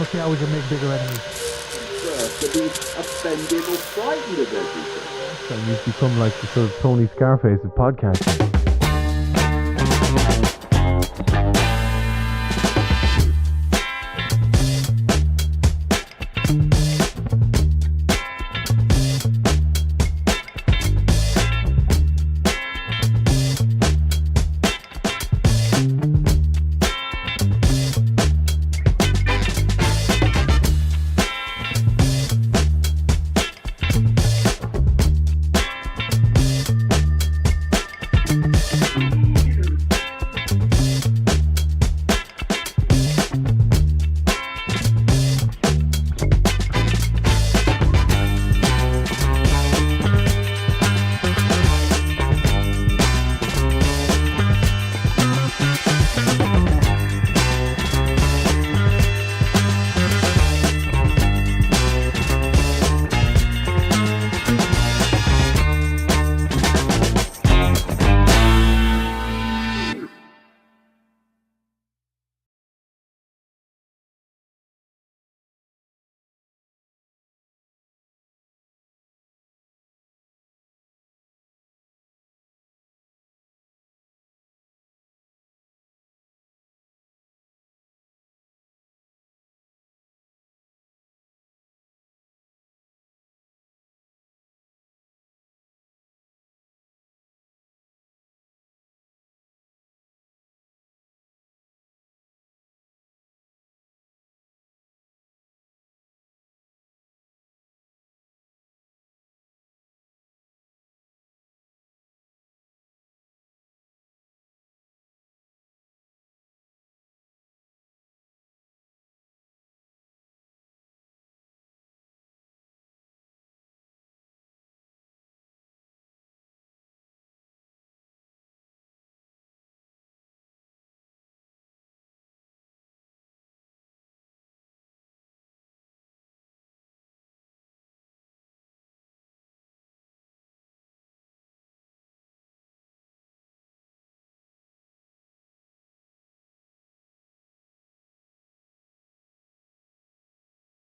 don't see how we can make bigger enemies. To be offended or frightened of everything. And you've become like the sort of Tony Scarface of podcasting.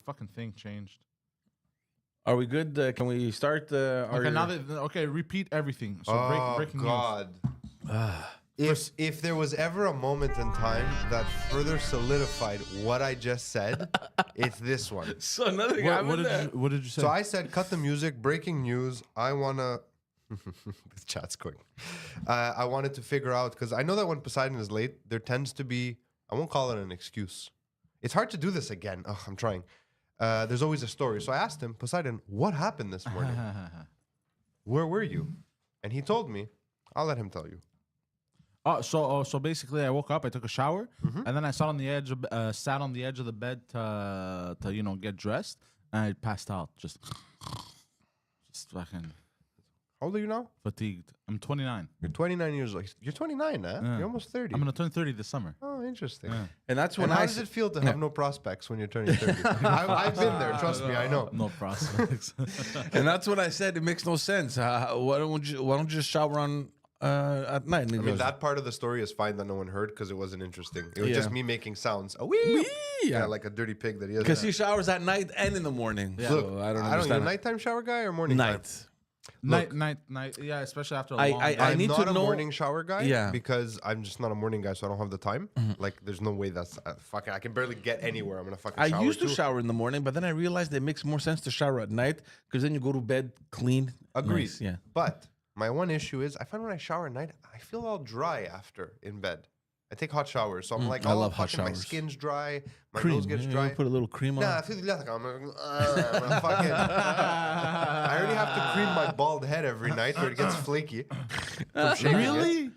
Fucking thing changed. Are we good? Can we start? Okay, now that repeat everything. So breaking God. If there was ever a moment in time that further solidified what I just said, it's this one. So another news. guy. What did you say? So I said, cut the music, breaking news. I want to... the chat's going. I wanted to figure out, because I know that when Poseidon is late, there tends to be... I won't call it an excuse. It's hard to do this again. Oh, I'm trying. There's always a story. So I asked him, Poseidon, what happened this morning? Where were you? And he told me. I'll let him tell you. So basically, I woke up, I took a shower, and then I sat on the edge of the bed to get dressed, and I passed out, just fucking How old are you now? fatigued. I'm 29. You're 29 years old. You're 29, huh? Yeah. You're almost 30. I'm gonna turn 30 this summer. Oh, interesting. Yeah. And that's when And how does it feel to have no prospects when you're turning 30? I've been there. Trust me, I know. No prospects. And that's when I said it makes no sense. Why don't you just shower on at night? And he I mean, goes, that part of the story is fine that no one heard because it wasn't interesting. It was Yeah. just me making sounds. Oh, wee! yeah, Yeah, like a dirty pig that he is. because he showers at night and in the morning. Yeah. So Look, I don't you a understand. nighttime shower guy or morning time? Night. night. Yeah, especially after a long day. I I'm need not to a know. morning shower guy Yeah. because I'm just not a morning guy, so I don't have the time. Like, there's no way that's fucking. I can barely get anywhere. I'm gonna fucking. I shower used to too. shower in the morning, but then I realized it makes more sense to shower at night because then you go to bed clean. Agreed. Nice, yeah. But my one issue is I find when I shower at night, I feel all dry after in bed. I take hot showers, so I'm like, I oh, love hot fucking my showers. skin's dry, my Cream. nose gets Yeah, dry. you put a little cream on. Nah, I feel like I'm gonna fucking. I already have to cream my bald head every night where it gets flaky. From shaving it. Really?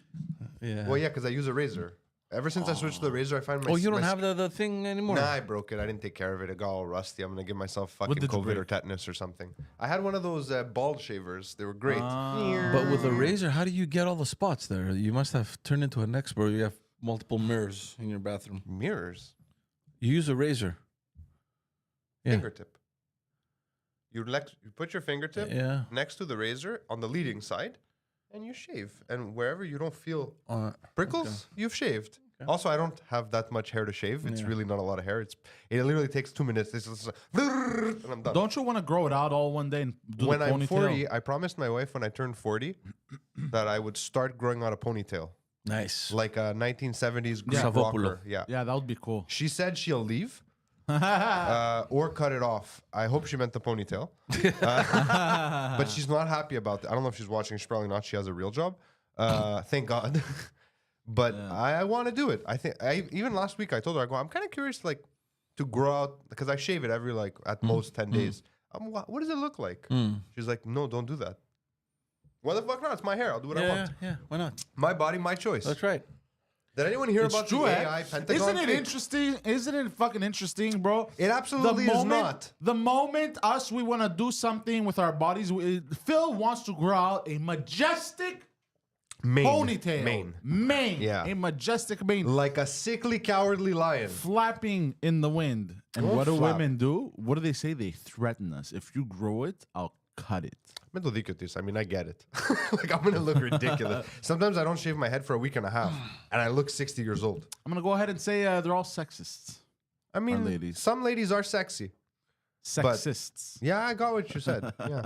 Yeah. Well, yeah, because I use a razor. Ever since I switched to the razor, I find my. Oh, you don't my have the thing anymore? Nah, I broke it. I didn't take care of it. It got all rusty. I'm gonna give myself fucking did you COVID break? or tetanus or something. I had one of those bald shavers. They were great. But with a razor, how do you get all the spots there? You must have turned into an expert. You have multiple mirrors in your bathroom. Mirrors, You use a razor. Yeah. fingertip. You put your fingertip Yeah. next to the razor on the leading side, and you shave. And wherever you don't feel Uh, prickles, you've shaved. Also, I don't have that much hair to shave. It's really not a lot of hair. It literally takes 2 minutes. It's just like, and I'm done. Don't you want to grow it out all one day and do When the I'm ponytail? 40, I promised my wife when I turned 40 that I would start growing out a ponytail. Nice. Like a 1970s Greek Savopoulos. rocker. Yeah. Yeah, that would be cool. She said she'll leave or cut it off. I hope she meant the ponytail. But she's not happy about it. I don't know if she's watching. She's probably not. She has a real job. Thank God. But I want to do it. I think even last week I told her, I go, I'm kind of curious like to grow out because I shave it every like at most 10 days. What does it look like? She's like, no, don't do that. Why the fuck not? It's my hair. I'll do what I want. Yeah. Why not? My body, my choice. That's right. Did anyone hear It's about true, the eh? AI Pentagon? Isn't it thing? interesting? Isn't it fucking interesting, bro? It absolutely is not. The moment we want to do something with our bodies, Phil wants to grow out a majestic ponytail. Mane. Yeah. A majestic mane. Like a sickly, cowardly lion. Flapping in the wind. And Don't what do flap. women do? What do they say? They threaten us. If you grow it, I'll cut it. I mean, I get it. Like, I'm going to look ridiculous. Sometimes I don't shave my head for a week and a half, and I look 60 years old. I'm going to go ahead and say they're all sexists. I mean, ladies. some ladies are sexy. Sexists. Yeah, I got what you said. Yeah.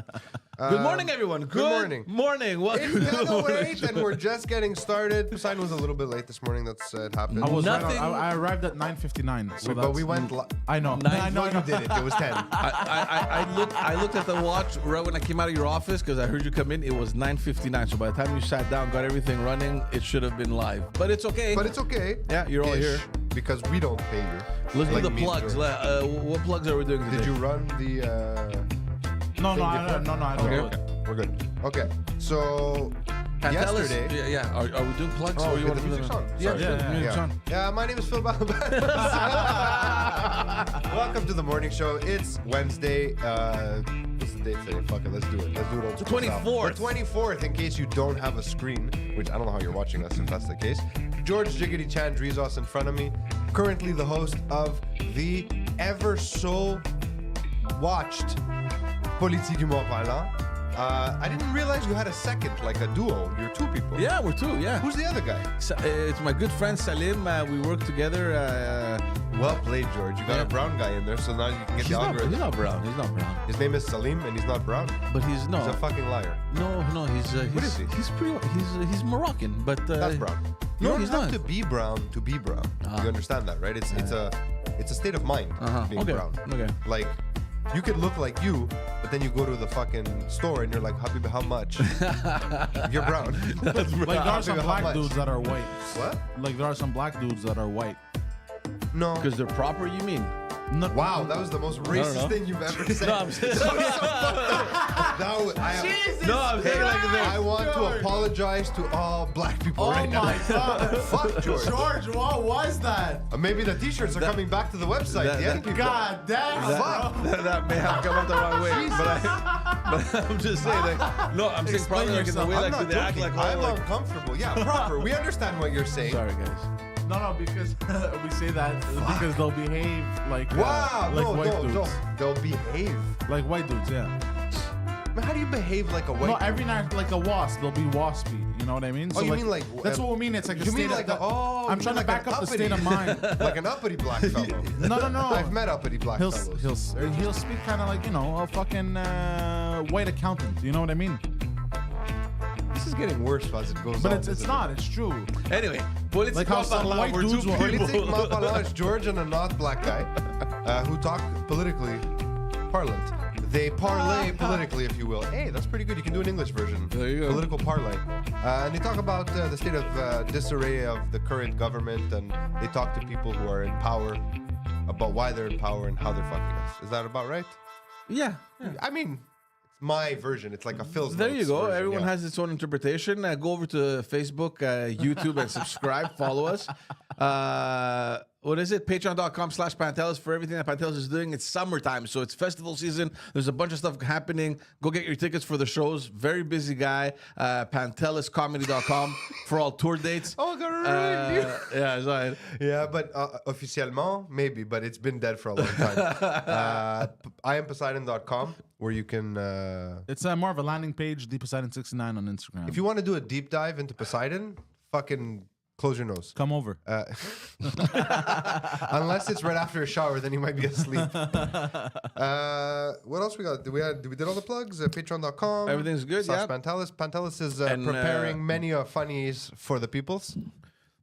Good morning, everyone. morning. Morning. Welcome It's to the 10:08 morning and we're just getting started. Poseidon was a little bit late this morning. That's it happened. I was Nothing- I arrived at 9:59. So but we that's- went. I know. Nine- I know. No, you did it. It was 10. I looked at the watch right when I came out of your office because I heard you come in. It was 9:59. So by the time you sat down, got everything running, it should have been live. But it's okay. But it's okay. Yeah, you're all here. Because we don't pay you. Let's Like do the me, plugs. George. What plugs are we doing today? Did you run the... No, thing I before? don't. Okay. We're good. Okay. So, Pantelis? yesterday... Yeah. Are we doing plugs? Oh, or you okay, want the to do music's them? on. Yeah, Sorry. sure. Yeah, The music's Yeah. on. Yeah, my name is Phil Welcome to the morning show. It's Wednesday. What's the date today? Fuck it, let's do it. Let's do it on 24th. The 24th, in case you don't have a screen, which I don't know how you're watching us if that's the case. George Jiggity Chan Drizos in front of me. Currently the host of the ever so watched Politique du Mont Parlant. I didn't realize you had a second, like a duo. You're two people. Yeah, we're two. Yeah. Who's the other guy? It's my good friend Salim. We work together. Well played, George. You got Yeah. a brown guy in there, so now you can get He's the not algorithm. brown. He's not brown. His name is Salim, and he's not brown. But he's no. He's a fucking liar. No. He's What is he? He's Moroccan, but That's brown. You No, don't he's have not. to be brown to be brown. You understand that, right? It's a state of mind being Okay. brown. Okay. Like you could look like you, but then you go to the fucking store and you're like, Habib, how much? You're brown. Like there are some How black much? dudes that are white. What? Like there are some black dudes that are white. No. Because they're proper. You mean? Not, Wow, that was the most racist know. thing you've ever said. No, I'm saying- That was so fucked up. That was, No, I'm saying like I want to apologize to all black people Oh right now. my God. Fuck George. George, what was that? Maybe the t-shirts are coming back to the website. that- the young people. God damn. Fuck. that may have come out the wrong way, but I'm just saying. Like, no, I'm saying Explain probably like in the yourself. way I'm like not they act joking. like all I'm like. uncomfortable. Yeah, proper. We understand what you're saying. Sorry, guys. No, because we say that because they'll behave like Wow, like no, white no, dudes. no. They'll behave. Like white dudes, yeah. Man, how do you behave like a white? No, every night like a wasp, they'll be waspy. You know what I mean? Oh, you mean like- that's what we mean. It's like a You mean state like of, a, oh? I'm you trying mean to like back an up the uppity- state of mind. Like an uppity black fellow. No. I've met uppity black He'll fellows. he'll speak kind of like a fucking white accountant. You know what I mean? This is getting worse as it goes on. But it's isn't not. It's true. Anyway, politique Like how some white we're two dudes will- people. Politique Mont Parlant is George and a not black guy who talk politically parlant. They parlay politically, if you will. Hey, that's pretty good. You can do an English version. There you go. Political parlay. And they talk about the state of disarray of the current government, and they talk to people who are in power about why they're in power and how they're fucking us. Is that about right? Yeah. I mean, it's my version. It's like a Phil's There you Notes go. version, Everyone yeah. has its own interpretation. Go over to Facebook, YouTube, and subscribe. Follow us. What is it? Patreon.com/Pantelis for everything that Pantelis is doing. It's summertime, so it's festival season. There's a bunch of stuff happening. Go get your tickets for the shows. Very busy guy. PantelisComedy.com for all tour dates. Oh, got it right. Yeah, it's all right. Yeah, but officiellement, maybe, but it's been dead for a long time. IamPoseidon.com, where you can, It's more of a landing page. Poseidon69 on Instagram. if you want to do a deep dive into Poseidon, fucking Close your nose. Come over. Unless it's right after a shower, then you might be asleep. What else we got? Did we did all the plugs? Patreon.com. Everything's good, / yeah. Pantelis. Pantelis is And, preparing many funnies for the peoples.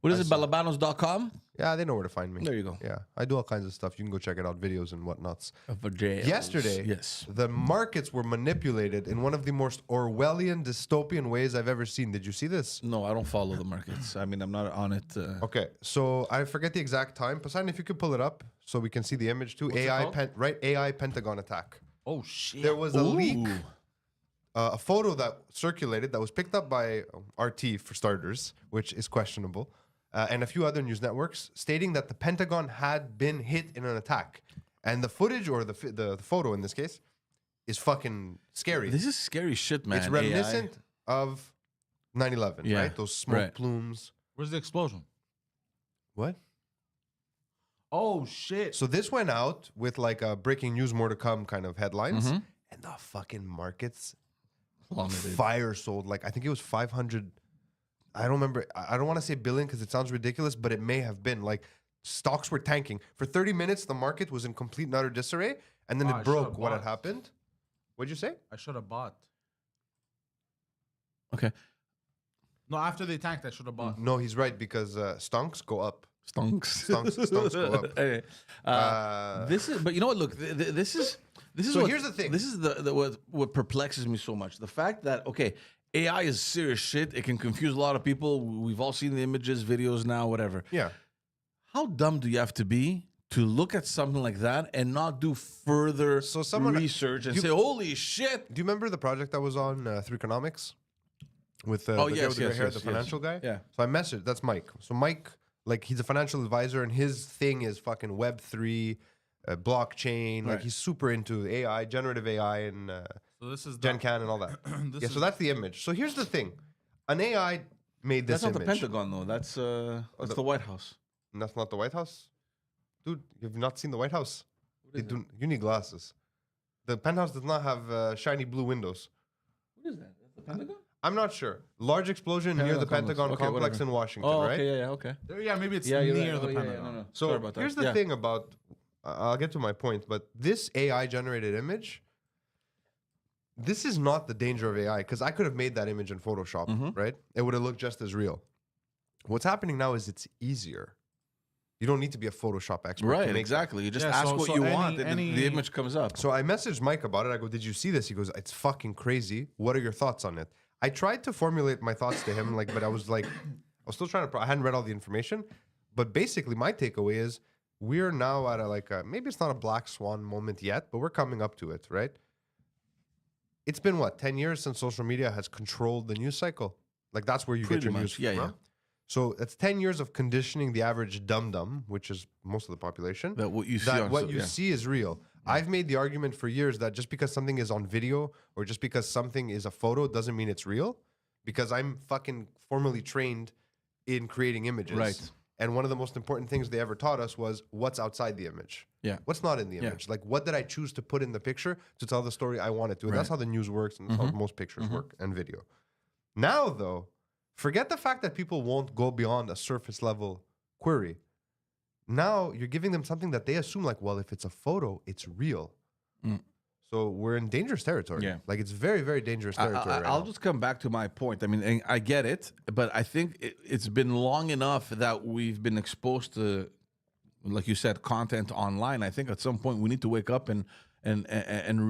What is it? Balabanos.com? Yeah, they know where to find me. There you go. Yeah, I do all kinds of stuff. You can go check it out, videos and whatnots. For jails. Yesterday, Yes. the markets were manipulated in one of the most Orwellian, dystopian ways I've ever seen. Did you see this? No, I don't follow the markets. I mean, I'm not on it. Okay, so I forget the exact time. Poseidon, if you could pull it up so we can see the image too. What's it called? AI Pentagon attack. Oh shit. There was a leak, Ooh. a photo that circulated that was picked up by RT for starters, which is questionable, and a few other news networks stating that the Pentagon had been hit in an attack. And the footage, or the photo in this case, is fucking scary. This is scary shit, man. It's reminiscent of 9/11, Yeah, right? Those smoke right. plumes. Where's the explosion? What? Oh shit. So this went out with like a breaking news, more to come kind of headlines, Mm-hmm. and the fucking markets Plummeted. fire sold. Like I think it was 500. I don't remember. I don't want to say billion because it sounds ridiculous, but it may have been. Like stocks were tanking for 30 minutes. The market was in complete and utter disarray, and then I it should've broke. What had bought. happened? What'd you say? I should have bought. Okay. No, after they tanked, I should have bought. No, he's right because stonks go up. Stonks. Stonks go up. Anyway, this is, but you know what? Look, this is So what, here's the thing. This is what perplexes me so much. The fact that AI is serious shit. It can confuse a lot of people. We've all seen the images, videos now, whatever. Yeah. How dumb do you have to be to look at something like that and not do further So someone- research and you- say, "Holy shit!" Do you remember the project that was on Through Economics with the Oh, guy yes, with the gray yes, hair, yes, the yes. financial guy? Yeah. So I messaged. That's Mike. So Mike, like, he's a financial advisor, and his thing is fucking Web3, blockchain. Like, Right. he's super into AI, generative AI, and So this is Gen Can and all that. This Yeah. is So that's the image. So here's the thing: an AI made this That's not image. the Pentagon, though. That's the White House. And that's not the White House, dude. You've not seen the White House. You need glasses. The penthouse does not have shiny blue windows. What is that? That's the Pentagon. I'm not sure. Large explosion near the Pentagon Pentagon complex. Okay, complex whatever. in Washington, Oh, right? okay, yeah, okay. yeah, maybe it's Yeah, you're near right. the Oh, yeah, Pentagon. no. So Sorry about that. here's the Yeah. thing about, I'll get to my point, but this AI generated image, this is not the danger of AI, because I could have made that image in Photoshop, Mm-hmm. right? It would have looked just as real. What's happening now is it's easier. You don't need to be a Photoshop expert to Right, make that. exactly. You just Yeah, ask so- what so you any- want, and any- the image comes up. So I messaged Mike about it. I go, "Did you see this?" He goes, "It's fucking crazy. What are your thoughts on it?" I tried to formulate my thoughts to him, like, but I was still trying to. I hadn't read all the information, but basically, my takeaway is we're now at a maybe it's not a black swan moment yet, but we're coming up to it, right? It's been what 10 years since social media has controlled the news cycle. Like that's where you Pretty get your much, news yeah, from. yeah. So it's 10 years of conditioning the average dum-dum, which is most of the population, That what you see that on what so- you yeah. see is real. I've made the argument for years that just because something is on video or just because something is a photo doesn't mean it's real, because I'm fucking formally trained in creating images. Right. And one of the most important things they ever taught us was what's outside the image. Yeah. What's not in the Yeah. image? Like, what did I choose to put in the picture to tell the story I wanted to? And that's Right. how the news works, and that's how most pictures work and video. Now, though, forget the fact that people won't go beyond a surface level query. Now you're giving them something that they assume, like, well, if it's a photo, it's real. So we're in dangerous territory. Yeah. Like, it's very, very dangerous territory. right I'll now. just come back to my point. I mean, and I get it, but I think it's been long enough that we've been exposed to, like you said, content online. I think at some point we need to wake up and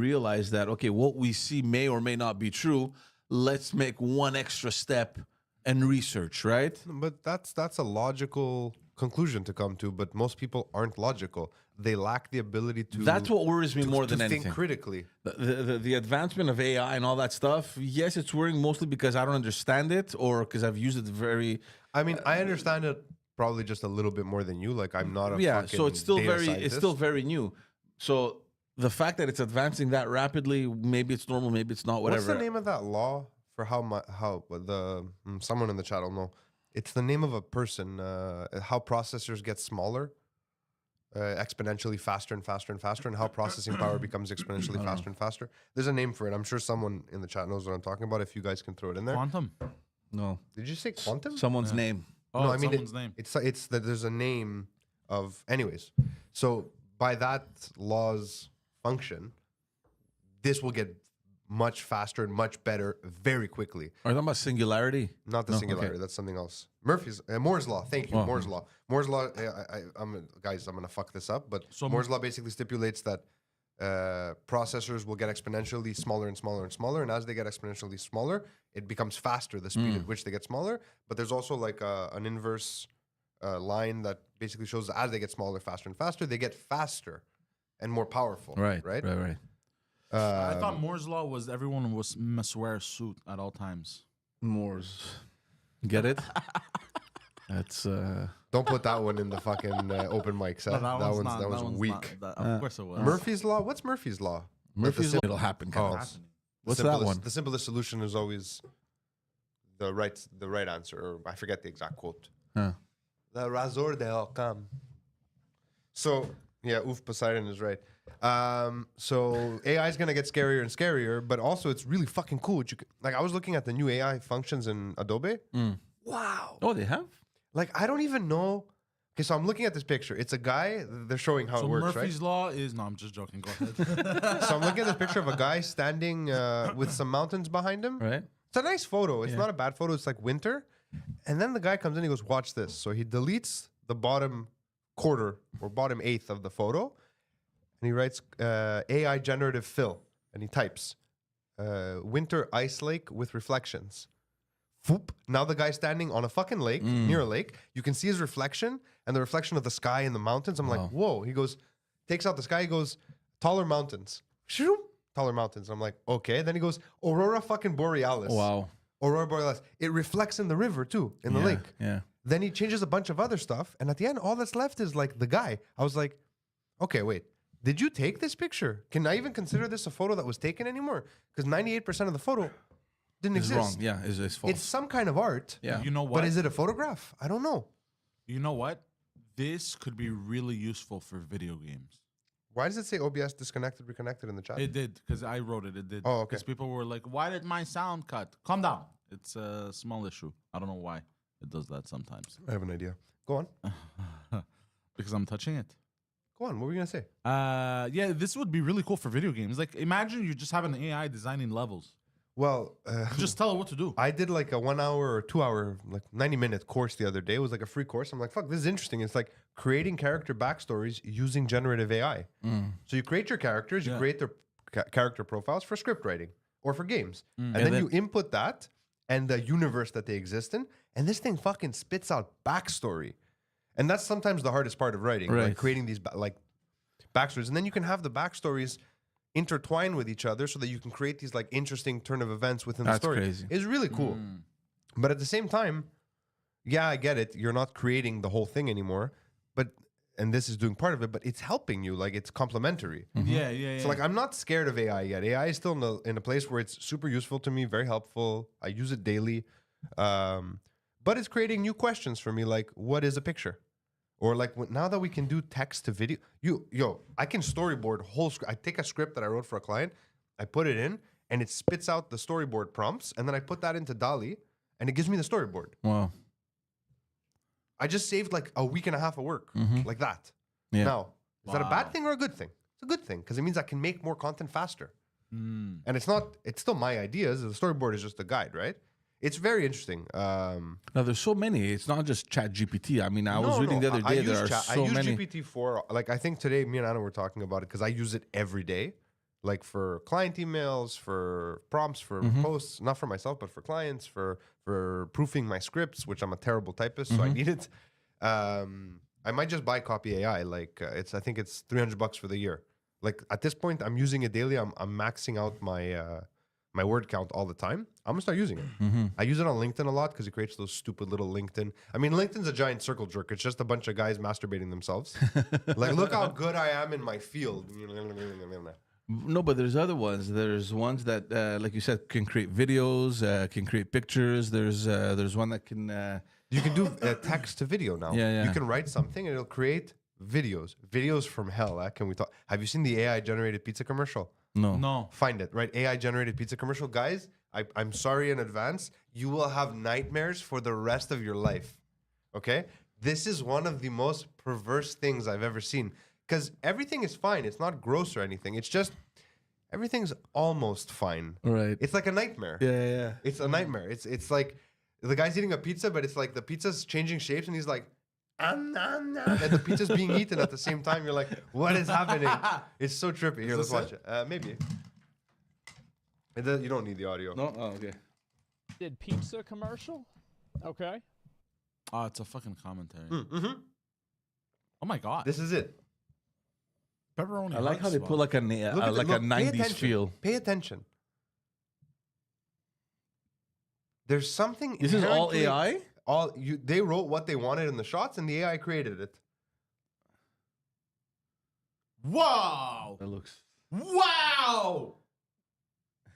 realize that, okay, what we see may or may not be true. Let's make one extra step and research, right? But that's a logical conclusion to come to. But most people aren't logical. They lack the ability to. That's what worries me more to than anything. think critically. The advancement of AI and all that stuff, yes, it's worrying mostly because I don't understand it or because I've used it very. I mean, I understand it probably just a little bit more than you. Like, I'm not a Yeah, fucking so it's still data very scientist. new. So the fact that it's advancing that rapidly, maybe it's normal, maybe it's not, whatever. What's the name of that law for someone in the chat will know? It's the name of a person. How processors get smaller, exponentially faster and faster and faster, and how processing power becomes exponentially faster and faster. There's a name for it. I'm sure someone in the chat knows what I'm talking about. If you guys can throw it in there. Quantum. No, Did you say quantum? someone's name. Oh, no, I it's mean someone's name. It's that there's a name of. Anyways, so by that law's function, this will get much faster and much better very quickly. Are you talking about singularity? Not the No, singularity. okay. That's something else. Moore's law. Thank you. Oh. Moore's law. Moore's law. I'm gonna fuck this up, but So- Moore's law basically stipulates that processors will get exponentially smaller and smaller and smaller, and as they get exponentially smaller, it becomes faster the speed at which they get smaller. But there's also like an inverse line that basically shows that as they get smaller, faster and faster, they get faster and more powerful. Right. Right. I thought Moore's law was everyone must wear a suit at all times. Moore's. Get it? That's Don't put that one in the fucking open mic set. No, that not- one's one's weak. not- of course it was. Murphy's law. What's Murphy's law? Murphy's sim- It'll happen, Oh. guys. What's that one? The simplest solution is always the right answer. Or I forget the exact quote. Huh. The razor de Ockham. So yeah, Poseidon is right. So AI is gonna get scarier and scarier, but also it's really fucking cool. Like I was looking at the new AI functions in Adobe. Wow. Oh, they have? Like I don't even know. Okay, so I'm looking at this picture. It's a guy. They're showing how So it works, Murphy's law is no. I'm just joking. Go ahead. right? So I'm looking at this picture of a guy standing with some mountains behind him. Right? It's a nice photo. It's not a bad photo. It's like winter. And then the guy comes in, he goes, watch this. So he deletes the bottom quarter or bottom eighth of the photo. And he writes AI generative fill. And he types winter ice lake with reflections. Whoop. Now the guy's standing on a fucking lake, near a lake. You can see his reflection and the reflection of the sky and the mountains. I'm like, whoa. He goes, takes out the sky. He goes, taller mountains. Shoo. Taller mountains. I'm like, okay. Then he goes, Aurora fucking Borealis. Wow. Aurora Borealis. It reflects in the river too, in the lake. Yeah. Then he changes a bunch of other stuff, and at the end, all that's left is like the guy. I was like, okay, wait. Did you take this picture? Can I even consider this a photo that was taken anymore? Because 98% of the photo didn't It's exist. wrong. Yeah, it's false. It's some kind of art. Yeah. You know what? But is it a photograph? I don't know. You know what? This could be really useful for video games. Why does it say OBS disconnected, reconnected in the chat? It did because I wrote it. It did. Oh, okay. Because people were like, "Why did my sound cut?" Calm down. It's a small issue. I don't know why it does that sometimes. I have an idea. Go on. Because I'm touching it. Go on. What were you going to say? Yeah, this would be really cool for video games. Like, imagine you just have an AI designing levels. Well, Just tell it what to do. I did like a 1 hour or 2 hour, like 90-minute course the other day. It was like a free course. I'm like, fuck, this is interesting. It's like creating character backstories using generative AI. So you create your characters, you create their character profiles for script writing or for games. And then you input that and the universe that they exist in. And this thing fucking spits out backstory. And that's sometimes the hardest part of writing, like creating these backstories. And then you can have the backstories intertwine with each other so that you can create these like interesting turn of events within the story. Crazy. It's really cool. But at the same time, yeah, I get it. You're not creating the whole thing anymore, and this is doing part of it, but it's helping you. Like it's complementary. Yeah. So like I'm not scared of AI yet. AI is still in a place where it's super useful to me, very helpful. I use it daily. But it's creating new questions for me, like what is a picture? Or like now that we can do text to video, I can storyboard whole script. I take a script that I wrote for a client, I put it in, and it spits out the storyboard prompts, and then I put that into DALL-E, and it gives me the storyboard. Wow. I just saved like a week and a half of work, like that. Yeah. Now, is that a Wow. bad thing or a good thing? It's a good thing because it means I can make more content faster. And it's still my ideas. The storyboard is just a guide, right? It's very interesting. Now, there's so many. It's not just Chat GPT. I mean, I was reading the other day, there are so I many. use GPT-4. Like, I think today, me and Anna were talking about it because I use it every day. Like, for client emails, for prompts, for posts. Not for myself, but for clients, for proofing my scripts, which I'm a terrible typist, so I need it. I might just buy Copy AI. Like, I think it's $300 for the year. Like, at this point, I'm using it daily. I'm maxing out my word count all the time. I'm gonna start using it. I use it on LinkedIn a lot because it creates those stupid little LinkedIn. I mean, LinkedIn's a giant circle jerk. It's just a bunch of guys masturbating themselves. Like, look how good I am in my field. No, but there's other ones. There's ones that, like you said, can create videos, can create pictures. There's one that can. You can do text to video now. Yeah. You can write something and it'll create videos. Videos from hell. Can we talk? Have you seen the AI generated pizza commercial? No. Find it, right? AI generated pizza commercial. Guys, I'm sorry in advance. You will have nightmares for the rest of your life. Okay, this is one of the most perverse things I've ever seen. Because everything is fine. It's not gross or anything. It's just everything's almost fine. Right. It's like a nightmare. Yeah. It's a nightmare. It's like the guy's eating a pizza, but it's like the pizza's changing shapes, and he's like, and the pizza's being eaten at the same time. You're like, what is happening? It's so trippy. Here, let's watch it. Maybe. You don't need the audio. No. Oh, okay. Did pizza commercial? Okay. Oh, it's a fucking commentary. Mm-hmm. Oh my god. This is it. Pepperoni. I like how they put like a Look at like the- a look, pay 90s attention. feel. Pay attention. There's something. This is all inherently- AI? They wrote what they wanted in the shots, and the AI created it. Wow. That looks. Wow.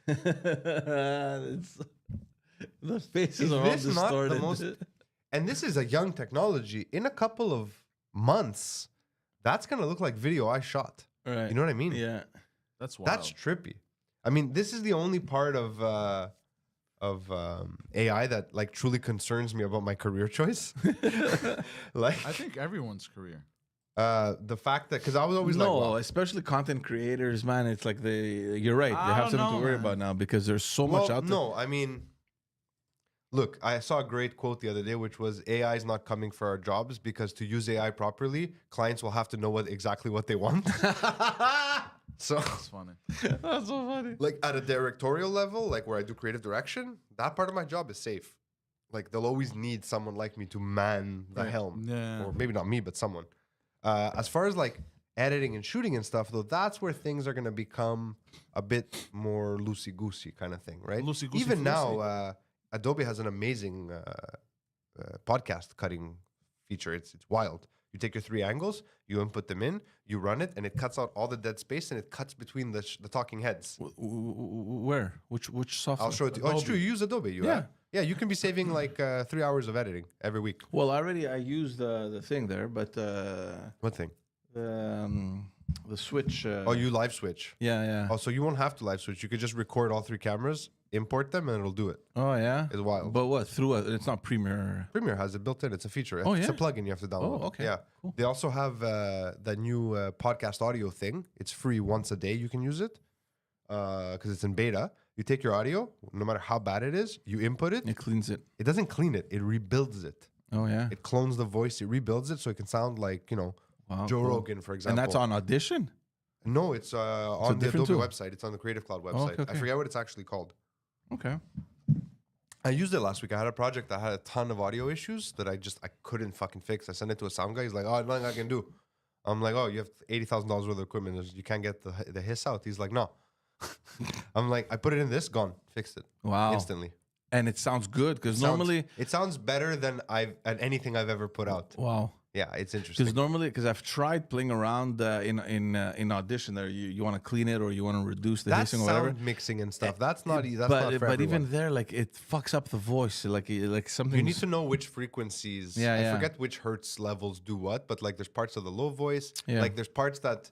It's, the faces Is are all this not the distorted. most- And this is a young technology. In a couple of months, that's gonna look like video I shot. Right. You know what I mean? Yeah. That's wild. That's trippy. I mean, this is the only part of AI that like truly concerns me about my career choice. Like I think everyone's career. the fact that because I was always No, like, well, especially content creators, man. It's like you're right. They I have don't something know, to worry man. about now because there's so much out there. no, I mean, look, I saw a great quote the other day, which was AI is not coming for our jobs because to use AI properly, clients will have to know exactly what they want. So, That's funny. That's so funny. like at a directorial level, like where I do creative direction, that part of my job is safe. Like they'll always need someone like me to man the helm, Yeah. or maybe not me, but someone. As far as like editing and shooting and stuff, though, that's where things are going to become a bit more loosey goosey kind of thing, right? Loosey-goosey Even now, Adobe has an amazing podcast cutting feature. It's wild. You take your 3 angles, you input them in, you run it, and it cuts out all the dead space, and it cuts between the talking heads. Where? Which software? I'll show it to you. Oh, it's true. You use Adobe. Yeah, you can be saving like 3 hours of editing every week. Well, I used the thing there, but What thing? the switch. Oh, you live switch. Yeah. Oh, so you won't have to live switch. You could just record all 3 cameras, import them, and it'll do it. Oh yeah. It's wild. But what? It's not Premiere. Premiere has it built in. It's a feature. Oh, It's a yeah? plugin you have to download. Oh, okay. Yeah. Cool. They also have the new podcast audio thing. It's free once a day. You can use it because it's in beta. You take your audio, no matter how bad it is, you input it. It cleans it. It doesn't clean it. It rebuilds it. Oh yeah. It clones the voice. It rebuilds it so it can sound like, Wow, Joe cool. Rogan, for example. And that's on Audition. No, it's on the different Adobe tool. website. It's on the Creative Cloud website. okay. I forget what it's actually called. Okay. I used it last week. I had a project that had a ton of audio issues that I couldn't fucking fix. I sent it to a sound guy. He's like, "Oh, nothing I can do." I'm like, "Oh, you have $80,000 worth of equipment. You can't get the hiss out." He's like, "No." I'm like, "I put it in this, gone, fixed it Wow. instantly." And it sounds good because normally. it sounds better than anything I've ever put out. Wow. Yeah, it's interesting. Because I've tried playing around in Audition there, you want to clean it or you want to reduce the That's hissing or whatever. sound mixing and stuff. That's not easy. That's but not for but everyone. even there, like it fucks up the voice, like something. You need to know which frequencies. Yeah, I yeah. forget which hertz levels do what, but like there's parts of the low voice. Yeah. Like there's parts that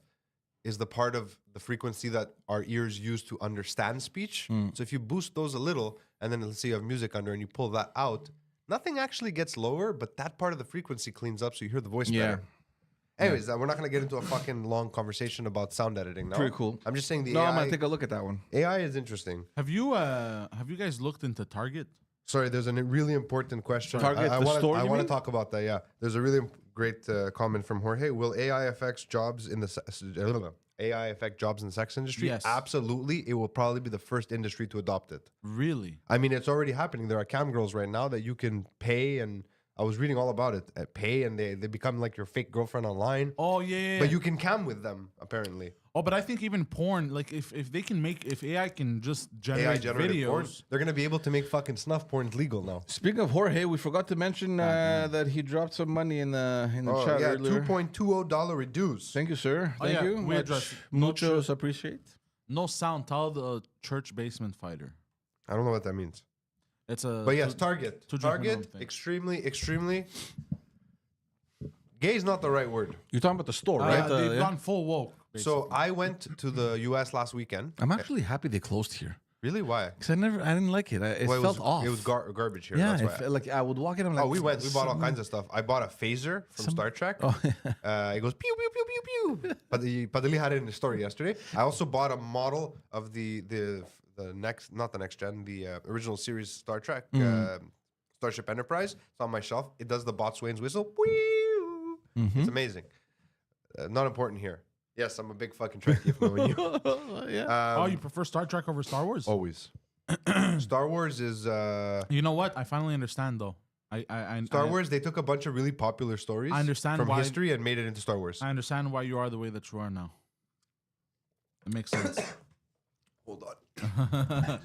is the part of the frequency that our ears use to understand speech. Mm. So if you boost those a little, and then let's say you have music under and you pull that out, nothing actually gets lower, but that part of the frequency cleans up so you hear the voice Yeah. better. Anyways, we're not going to get into a fucking long conversation about sound editing now. Pretty cool. I'm just saying the No, I'm AI, gonna take a look at that one. AI is interesting. Have you guys looked into Target? Sorry, there's a really important question. Target, I the wanna- store, I you want mean? to talk about that. Yeah, there's a really great comment from Jorge. Will AI affect jobs in the AI affect jobs in the sex industry? Yes. Absolutely. It will probably be the first industry to adopt it. Really? I mean, it's already happening. There are cam girls right now that you can pay, and I was reading all about it. Pay, and they become like your fake girlfriend online. Oh yeah. But you can cam with them apparently. Oh, but I think even porn, like if they can if AI can just generate AI generated videos. porn. They're gonna be able to make fucking snuff porn legal now. Speaking of Jorge, we forgot to mention that he dropped some money in the Oh chat yeah, earlier. $2.20 reduce. Thank you, sir. Oh, Thank yeah, you. we addressed Muchos appreciate. No sound. Tell the church basement fighter. I don't know what that means. It's a. But yes, Target. two different Target, things. extremely. Gay is not the right word. You're talking about the store, right? They've Yeah. gone full woke. So I went to the US last weekend. I'm actually happy they closed here. Really? Why? Because I didn't like it. It Well, felt off. It was garbage here. yeah, That's it why. felt like I would walk in. I'm like, Oh, we went. We bought all kinds of stuff. I bought a phaser from Star Trek. Oh, It goes pew pew pew pew pew. But Padeli had it in the story yesterday. I also bought a model of the next, not the next gen, the original series Star Trek, Starship Enterprise. It's on my shelf. It does the Botswain's whistle. Whew. It's amazing. Not important here. Yes, I'm a big fucking Trekkie. If knowing you. yeah. You prefer Star Trek over Star Wars? Always. Star Wars is. You know what? I finally understand though. Star Wars, they took a bunch of really popular stories I understand from why- history and made it into Star Wars. I understand why you are the way that you are now. It makes sense. Hold on.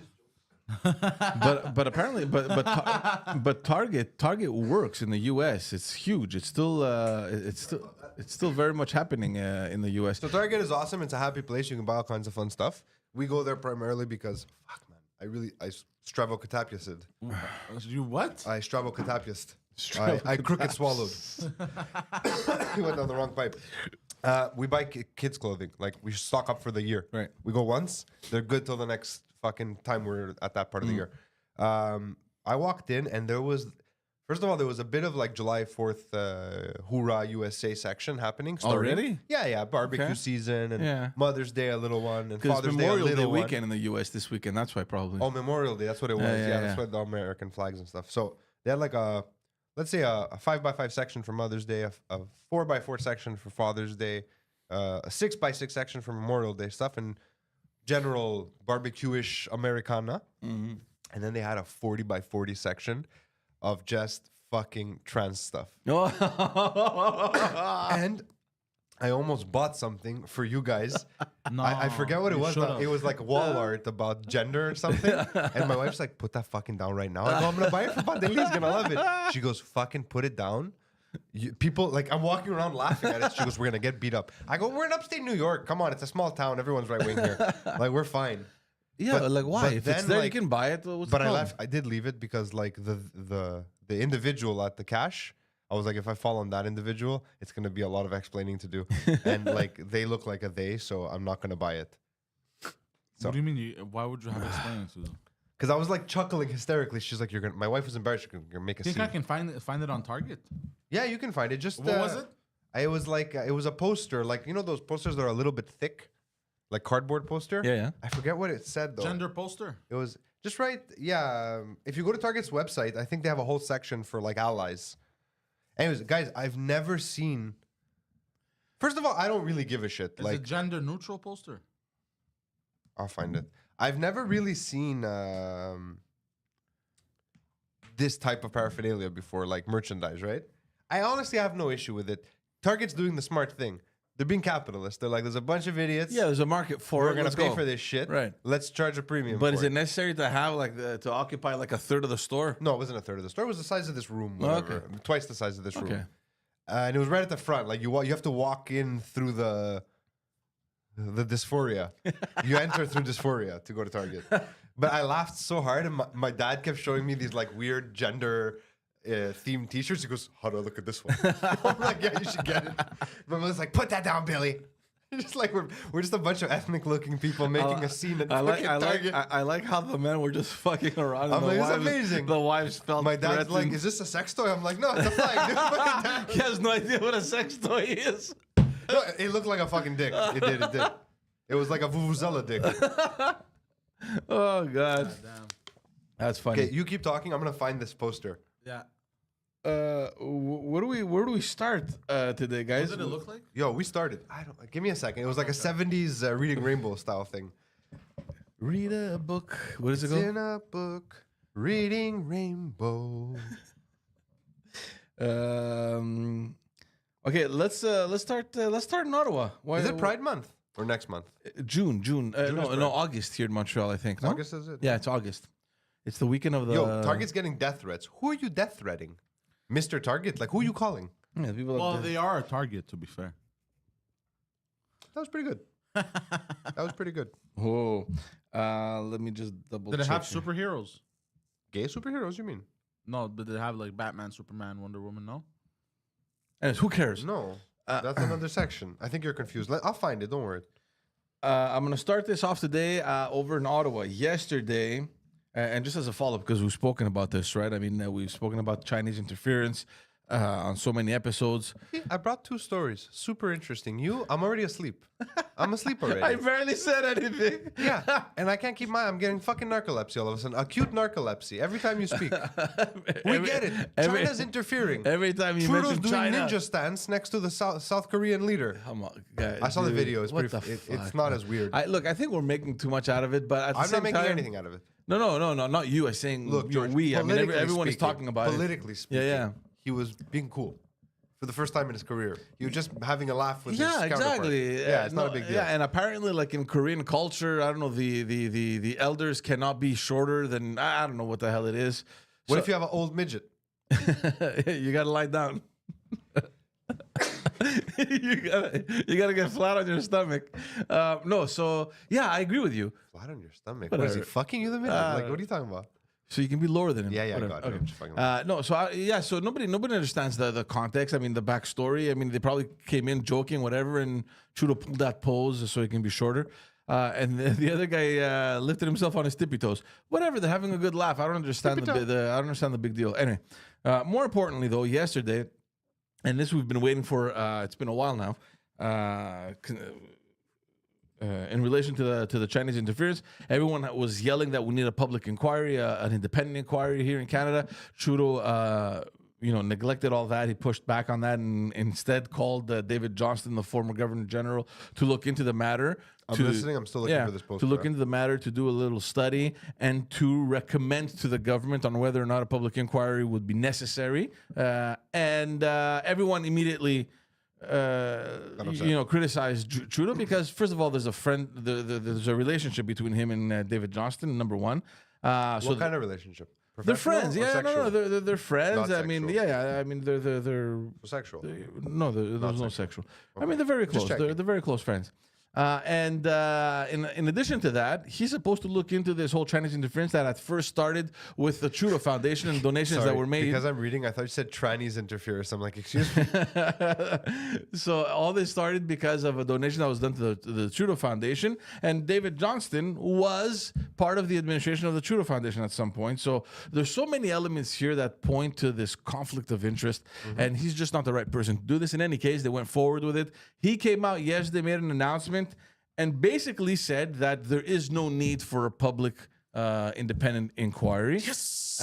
but apparently, but Target works in the U.S. It's huge. It's still very much happening in the U.S. So Target is awesome. It's a happy place. You can buy all kinds of fun stuff. We go there primarily because, fuck, man, I stravocatapiasid. You what? I stravocatapiast. I crooked swallowed. He went down the wrong pipe. We buy kids clothing. Like, we stock up for the year. Right. We go once. They're good till the next fucking time we're at that part of the year. I walked in and there was, first of all, there was a bit of like July 4th Hoorah USA section happening. Starting. Already? Yeah. Barbecue Okay. season and Yeah. Mother's Day, a little one. And Because Father's Day, a Memorial little Day one. weekend in the U.S. this weekend. That's why probably. Oh, Memorial Day. That's what it was. Yeah, That's what the American flags and stuff. So they had like let's say a 5x5 section for Mother's Day, a 4x4 section for Father's Day, a 6x6 section for Memorial Day stuff, and general barbecue-ish Americana. And then they had a 40x40 section of just fucking trans stuff. And I almost bought something for you guys. No, I forget what it you was. should've. It was like wall art about gender or something. And my wife's like, put that fucking down right now. I go, I'm going to buy it for Pantelis. He's going to love it. She goes, fucking put it down. People, like, I'm walking around laughing at it. She goes, we're going to get beat up. I go, we're in upstate New York. Come on. It's a small town. Everyone's right wing here. Like, we're fine. Yeah, But- like why? but If it's then, there, like- you can buy it. What's But the I problem? left. I did leave it because, like, the individual at the cash, I was like, if I fall on that individual, it's going to be a lot of explaining to do. And, like, they look like a they, so I'm not going to buy it. So- What do you mean? Why would you have explaining to them? Because I was, like, chuckling hysterically. She's like, my wife was embarrassed. You're going to make a Think scene. I can find it on Target? Yeah, you can find it. Just What was it? It was like it was a poster, like, you know those posters that are a little bit thick, like cardboard poster. Yeah. I forget what it said though. Gender poster. It was just right. Yeah, if you go to Target's website, I think they have a whole section for like allies. Anyways, guys, I've never seen. First of all, I don't really give a shit. It's Like, a gender neutral poster. I'll find it. I've never really seen this type of paraphernalia before, like merchandise, right? I honestly have no issue with it. Target's doing the smart thing. They're being capitalist. They're like, there's a bunch of idiots. Yeah, there's a market for We're it. gonna Let's pay go. for this shit. Right. Let's charge a premium. But for is it necessary to have like to occupy like a third of the store? No, it wasn't a third of the store. It was the size of this room. Oh, Whatever. okay. Twice the size of this room. Okay. And it was right at the front. Like you have to walk in through the dysphoria. You enter through dysphoria to go to Target. But I laughed so hard, and my dad kept showing me these like weird gender themed T-shirts. He goes, "How do I look at this one?" I'm like, "Yeah, you should get it." But I was like, "Put that down, Billy." Just like we're just a bunch of ethnic looking people making a scene at fucking Target. I like how the men were just fucking around. I'm and like, the it's wives, amazing. The wives felt My dad's like, threatened. "Is this a sex toy?" I'm like, "No, it's a flag." Dude, put it down. He has no idea what a sex toy is. No, it looked like a fucking dick. It did. It was like a vuvuzela dick. Oh god, Damn. that's funny. Okay, you keep talking. I'm gonna find this poster. Yeah. Where do we start today, guys? What did it look like? Yo, we started. I don't. Give me a second. It was like a '70s reading rainbow style thing. Read a book. What is it It's called? in a book, reading rainbow. Okay, let's start in Ottawa. Why, Is it Pride Month or next month? June. is Pride. No, August here in Montreal. I think. No? August is it? Yeah, it's August. It's the weekend of the. Yo, Target's getting death threats. Who are you death threatening, Mr. Target? Like, who are you calling? Yeah, people. Well, they are a Target, to be fair. That was pretty good. That was pretty good. Oh, let me just double. Did it have check here. superheroes? Gay superheroes? You mean? No, did it have like Batman, Superman, Wonder Woman? No. Anyways, who cares? No, that's another section. I think you're confused. I'll find it. Don't worry. I'm going to start this off today over in Ottawa. Yesterday, and just as a follow-up, because we've spoken about this, right? I mean, we've spoken about Chinese interference on so many episodes. I brought 2 stories. Super interesting. I'm already asleep. I'm asleep already. I barely said anything. Yeah, and I can't keep I'm getting fucking narcolepsy all of a sudden. Acute narcolepsy every time you speak. We get it. China's interfering. Every time you Trudeau's mention doing China. ninja stance next to the South Korean leader. Come on, guys, I saw the dude, video. It's what pretty. the It's fuck, not man? as weird. Look, I think we're making too much out of it, but at the I'm same not making time, anything out of it. No, not you. I'm saying, Look, George, we. I mean, politically everyone is speaking- talking about it. politically speaking. Yeah. He was being cool for the first time in his career. He was just having a laugh with his Yeah, counterpart. exactly. Yeah, it's not a big deal. Yeah, and apparently, like in Korean culture, I don't know, the elders cannot be shorter than I don't know what the hell it is. What if you have an old midget? You gotta lie down. you gotta get flat on your stomach. No, so yeah, I agree with you. Flat on your stomach. What is he Whatever. fucking you the midget? Like, what are you talking about? So you can be lower than him. Yeah, Whatever. got it. Okay. I'm just fucking No, so nobody understands the context. I mean, the backstory. I mean, they probably came in joking, whatever, and Trudeau pulled that pose so he can be shorter. And the other guy lifted himself on his tippy toes. Whatever, they're having a good laugh. I don't understand I don't understand the big deal. Anyway, more importantly though, yesterday, and this we've been waiting for. It's been a while now. In relation to the Chinese interference, everyone was yelling that we need a public inquiry, an independent inquiry here in Canada. Trudeau, neglected all that. He pushed back on that and instead called David Johnston, the former Governor General, to look into the matter. I'm listening. I'm still looking for this post. To look into the matter, to do a little study, and to recommend to the government on whether or not a public inquiry would be necessary. And everyone immediately. Criticized Trudeau because first of all, there's a relationship between him and David Johnston. Number one, What kind of relationship? they're friends. Professional or Yeah, sexual? they're friends. Not I mean, sexual. I mean, they're Sexual. no, there's no sexual. I mean, they're very close. checking. They're very close friends. And in addition to that, he's supposed to look into this whole Chinese interference that at first started with the Trudeau Foundation and donations Sorry, that were made. Because I'm reading, I thought you said Chinese interference. I'm like, excuse me. So all this started because of a donation that was done to the Trudeau Foundation, and David Johnston was part of the administration of the Trudeau Foundation at some point. So there's so many elements here that point to this conflict of interest, and he's just not the right person to do this. In any case, they went forward with it. He came out yesterday, made an announcement, and basically said that there is no need for a public independent inquiry. Yes.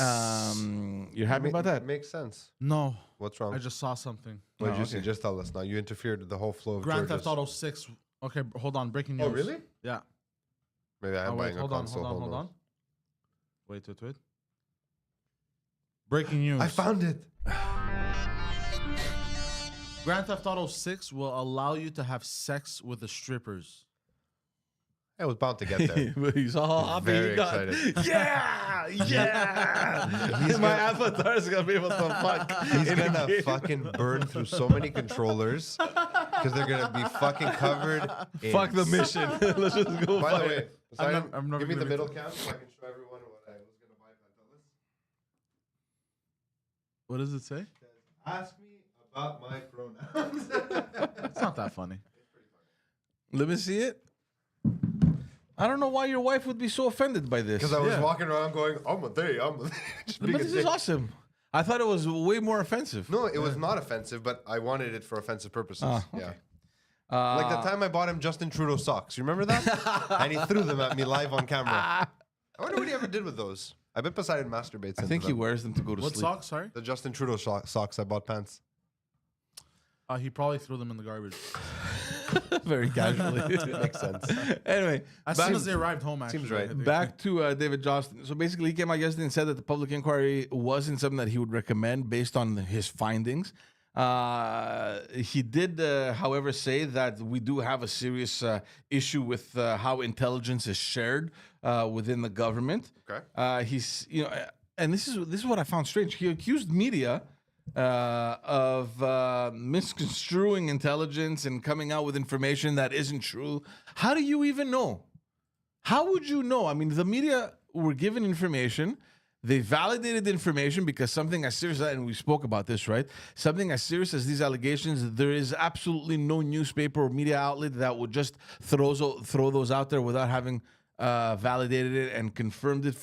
You're happy about that? Makes sense. No, What's wrong? I just saw something. What did Oh, you okay. see? Just tell us now. You interfered with the whole flow of Grand George's. Theft Auto 6. Okay, hold on. Breaking news. Oh, really? Yeah. Maybe I'm Oh, wait, buying a hold on, console. hold on. Wait. Breaking news. I found it. Grand Theft Auto 6 will allow you to have sex with the strippers. I was bound to get there. You saw how happy Very he got. excited. Yeah. My avatar is gonna be able to fuck. He's gonna fucking burn through so many controllers because they're gonna be fucking covered. In Fuck the mission. Let's just go. By fuck the way, it. Poseidon, I'm never give me the gonna middle count so I can show everyone what I was gonna buy Pantelis. What does it say? Ask me about my pronouns. It's not that funny. Let me see it. I don't know why your wife would be so offended by this. Because I was walking around going, I'm a day, just But being a this is dick. awesome. I thought it was way more offensive. No, it was not offensive, but I wanted it for offensive purposes. Ah, Yeah. Like the time I bought him Justin Trudeau socks. You remember that? And he threw them at me live on camera. I wonder what he ever did with those. I bet Poseidon masturbates. I into think he them. wears them to go to What sleep. socks? Sorry. The Justin Trudeau socks. I bought pants. He probably threw them in the garbage. Very casually. Makes sense. Anyway, As back- soon as they arrived home, actually. Seems right. I think. Back to David Johnston. So basically, he came out yesterday and said that the public inquiry wasn't something that he would recommend based on his findings. He did, however, say that we do have a serious issue with how intelligence is shared within the government. Okay. He's, and this is what I found strange. He accused media of misconstruing intelligence and coming out with information that isn't true. How do you even know? How would you know? I mean, the media were given information They validated the information because something as serious, and we spoke about this, right? Something as serious as these allegations, there is absolutely no newspaper or media outlet that would just throw those out there without having validated it and confirmed it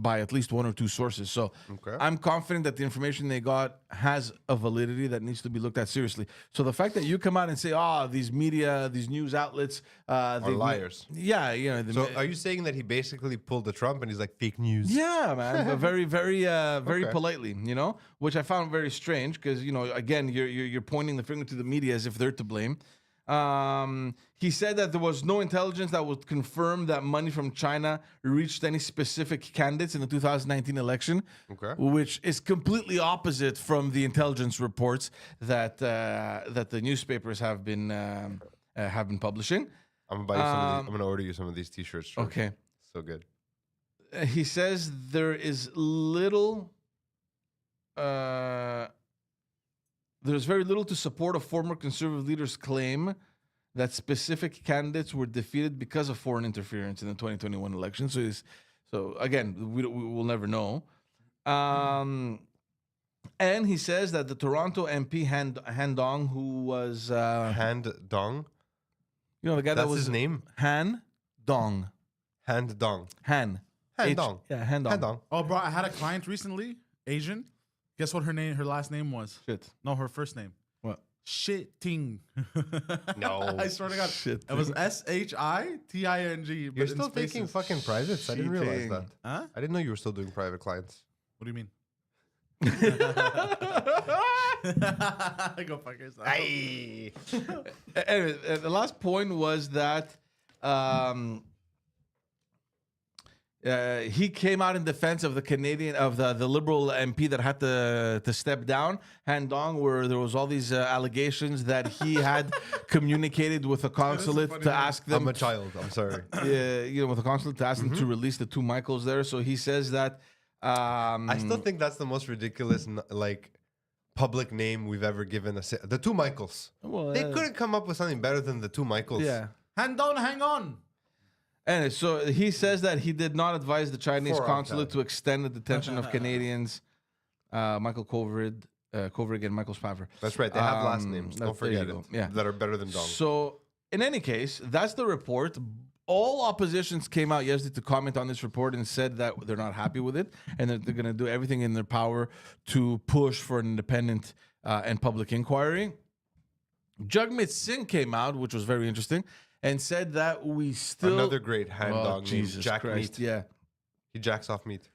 by at least one or two sources. So I'm confident that the information they got has a validity that needs to be looked at seriously. So the fact that you come out and say, these media, these news outlets are liars. Yeah, you know. So are you saying that he basically pulled the Trump and he's like fake news? Yeah, man, but very, very politely, you know, which I found very strange because, you know, again, you're pointing the finger to the media as if they're to blame. He said that there was no intelligence that would confirm that money from China reached any specific candidates in the 2019 election, which is completely opposite from the intelligence reports that the newspapers have been publishing. I'm gonna buy you some of these. I'm gonna order you some of these T-shirts. George. Okay, so good. He says there is little. There's very little to support a former conservative leader's claim that specific candidates were defeated because of foreign interference in the 2021 election. So again, we will never know. And he says that the Toronto MP Han Dong, who was Han Dong, you know the guy that was his name. Han Dong. Han Dong. Han Dong. Yeah, Han Dong. Han Dong. Oh, bro, I had a client recently, Asian. Guess what her last name was? Shit. No, her first name. What? Shitting. No. I swear to God. Shit. It was SHITING. You're still taking fucking privates. I didn't realize that. Huh? I didn't know you were still doing private clients. What do you mean? Go fuck yourself. Anyway, the last point was that he came out in defense of the the Liberal MP that had to step down, Han Dong, where there was all these allegations that he had communicated with a consulate to ask them. I'm a child. I'm sorry. With a consulate to ask them to release the two Michaels there. So he says that. I still think that's the most ridiculous, public name we've ever given. The two Michaels. Well, they couldn't come up with something better than the two Michaels. Yeah. Hand down, hang on. And so he says that he did not advise the Chinese consulate to extend the detention of Canadians, Michael Kovrig and Michael Spavor. That's right. They have last names. Don't forget it. Yeah. That are better than Dong. So, in any case, that's the report. All oppositions came out yesterday to comment on this report and said that they're not happy with it and that they're going to do everything in their power to push for an independent and public inquiry. Jagmeet Singh came out, which was very interesting, and said that we still... Another great hand dog named Jack Christ, Meat. Yeah. He jacks off meat.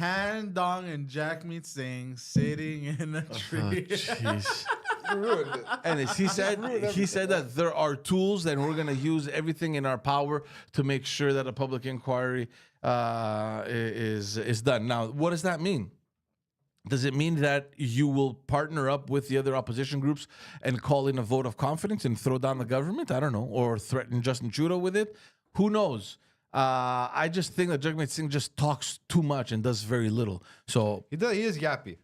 Han Dong and Jack Meat Singh sitting in a tree. Jeez. And he said that there are tools and we're going to use everything in our power to make sure that a public inquiry is done. Now, what does that mean? Does it mean that you will partner up with the other opposition groups and call in a vote of confidence and throw down the government? I don't know. Or threaten Justin Trudeau with it? Who knows? I just think that Jagmeet Singh just talks too much and does very little. So He is yappy.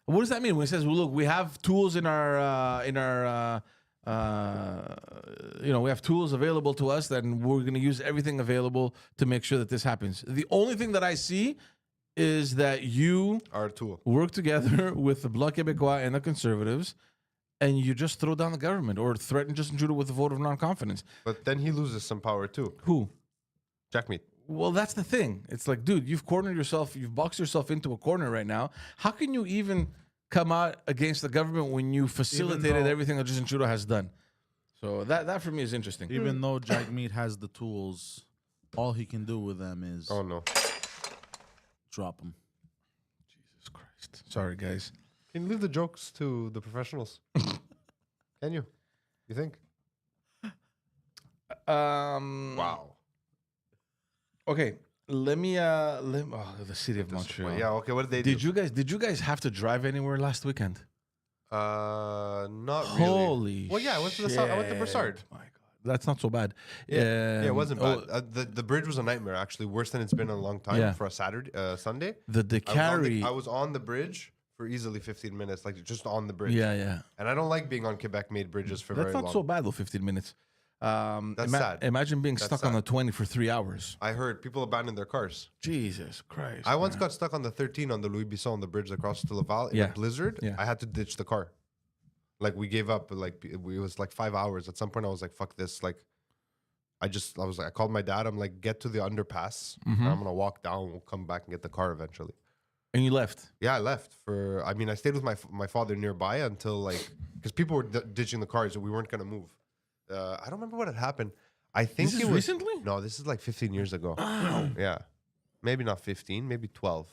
what does that mean when he says, "Well, look, we have tools we have tools available to us, then we're going to use everything available to make sure that this happens." The only thing that I see is that you Our tool. work together with the Bloc Québécois and the Conservatives, and you just throw down the government or threaten Justin Trudeau with a vote of non-confidence. But then he loses some power too. Who? Jack Meat. Well, that's the thing. It's like, dude, you've cornered yourself. You've boxed yourself into a corner right now. How can you even come out against the government when you facilitated everything that Justin Trudeau has done? So that for me is interesting. Even though Jack Meat has the tools, all he can do with them is Oh no. drop them. Jesus Christ. Sorry, guys. Can you leave the jokes to the professionals? Can you? You think? Wow. Okay. Let me the city of Montreal. Yeah. Okay. What did they do? Did you guys have to drive anywhere last weekend? Not really. Holy Well, yeah. I went to Brossard. My God. That's not so bad. Yeah, it wasn't bad. oh, The bridge was a nightmare, actually, worse than it's been in a long time Yeah. for a Sunday. the carry. I was on the bridge for easily 15 minutes, like just on the bridge. Yeah. And I don't like being on Quebec-made bridges for That's very not long. so bad though. 15 minutes. That's sad. Imagine being That's stuck on sad. the 20 for 3 hours. I heard people abandoned their cars. Jesus Christ. I once got stuck on the 13 on the Louis Bisson on the bridge that crosses to Laval in Yeah. a blizzard. Yeah. I had to ditch the car. Like we gave up. Like it was like 5 hours. At some point, I was like, "Fuck this!" Like, I was like, I called my dad. I'm like, "Get to the underpass. Mm-hmm. And I'm gonna walk down. We'll come back and get the car eventually." And you left. Yeah, I left for. I mean, I stayed with my father nearby until like because people were ditching the cars, so we weren't gonna move. I don't remember what had happened. I think This it is was recently? No, this is like 15 years ago. Yeah, maybe not 15, maybe 12.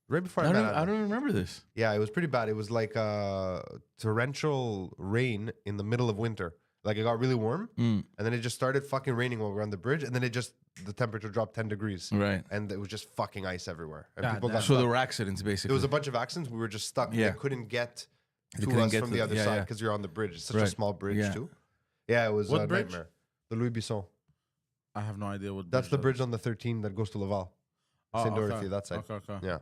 Right before I met I Adam. don't remember this. Yeah, it was pretty bad. It was like torrential rain in the middle of winter. Like it got really warm, and then it just started fucking raining while we were on the bridge, and then the temperature dropped 10 degrees, Right. and it was just fucking ice everywhere, and God people damn. got So stuck. there were accidents, basically. There was a bunch of accidents. We were just stuck. Yeah. They couldn't get They to couldn't us get from to the other yeah, side yeah. because you're on the bridge. It's such a Right. small bridge Yeah. too. Yeah, it was What a bridge? nightmare. The Louis Bisson. I have no idea what. That's the that bridge is. on the 13 that goes to Laval. Oh, St. okay. Dorothy, that side. Okay. Yeah.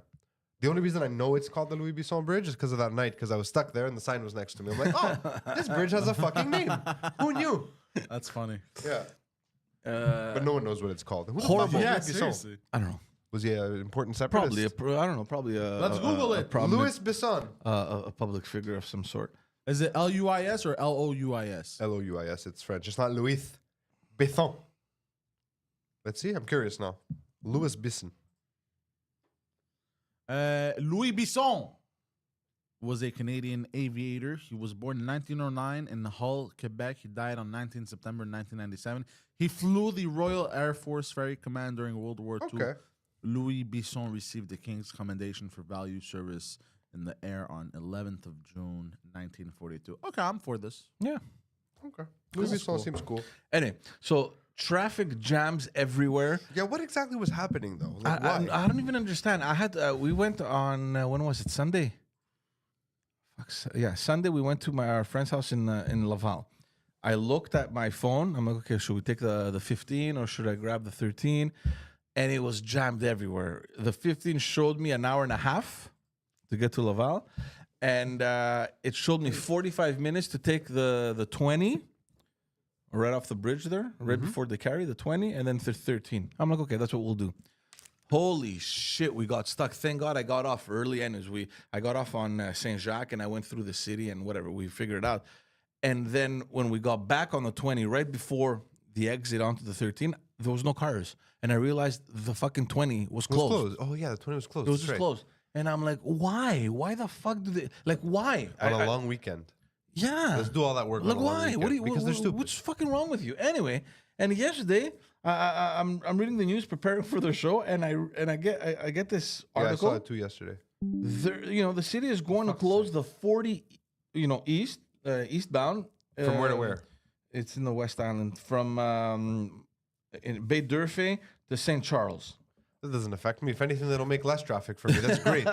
The only reason I know it's called the Louis Bisson Bridge is because of that night, because I was stuck there and the sign was next to me. I'm like, oh, this bridge has a fucking name. Who knew? That's funny. Yeah. But no one knows what it's called. Who the Horrible. fuck is Yeah, Louis Bisson? seriously. I don't know. Was he an important Probably separatist? I don't know. Probably a. Let's Google a it. prominent- Louis Bisson. a public figure of some sort. Is it Luis or Louis? Louis. It's French. It's not Louis Bisson. Let's see. I'm curious now. Louis Bisson. Louis Bisson was a Canadian aviator. He was born in 1909 in Hull, Quebec. He died on 19 September 1997. He flew the Royal Air Force Ferry Command during World War II. Okay. Louis Bisson received the King's Commendation for Value Service in the Air on 11th of June 1942. Okay, I'm for this. Yeah. Okay. Louis Bisson seems cool. Anyway, so traffic jams everywhere. Yeah, what exactly was happening though? Like, why? I don't even understand. I had we went on when was it? Sunday. Sunday. We went to our friend's house in Laval. I looked at my phone. I'm like, okay, should we take the 15 or should I grab the 13? And it was jammed everywhere. The 15 showed me an hour and a half to get to Laval, and it showed me 45 minutes to take the 20. Right off the bridge there, right before they carry the 20, and then 13. I'm like, okay, that's what we'll do. Holy shit, we got stuck. Thank God I got off early. And I got off on Saint Jacques and I went through the city and whatever. We figured it out. And then when we got back on the 20, right before the exit onto the 13, there was no cars. And I realized the fucking 20 was It was closed. closed. Oh yeah, the 20 was closed. It was That's just right. closed. And I'm like, why? Why the fuck do they, like, why? On a long weekend. Yeah. Let's do all that work. Like on a long why? weekend. What do you? Because they're stupid. What's fucking wrong with you? Anyway, and yesterday I'm reading the news, preparing for the show, and I get this Yeah, I article. saw it too yesterday. The city is going to close the 40, eastbound. From where to where? It's in the West Island, from in Bay d'Urfé to St. Charles. That doesn't affect me. If anything, that'll make less traffic for me. That's great.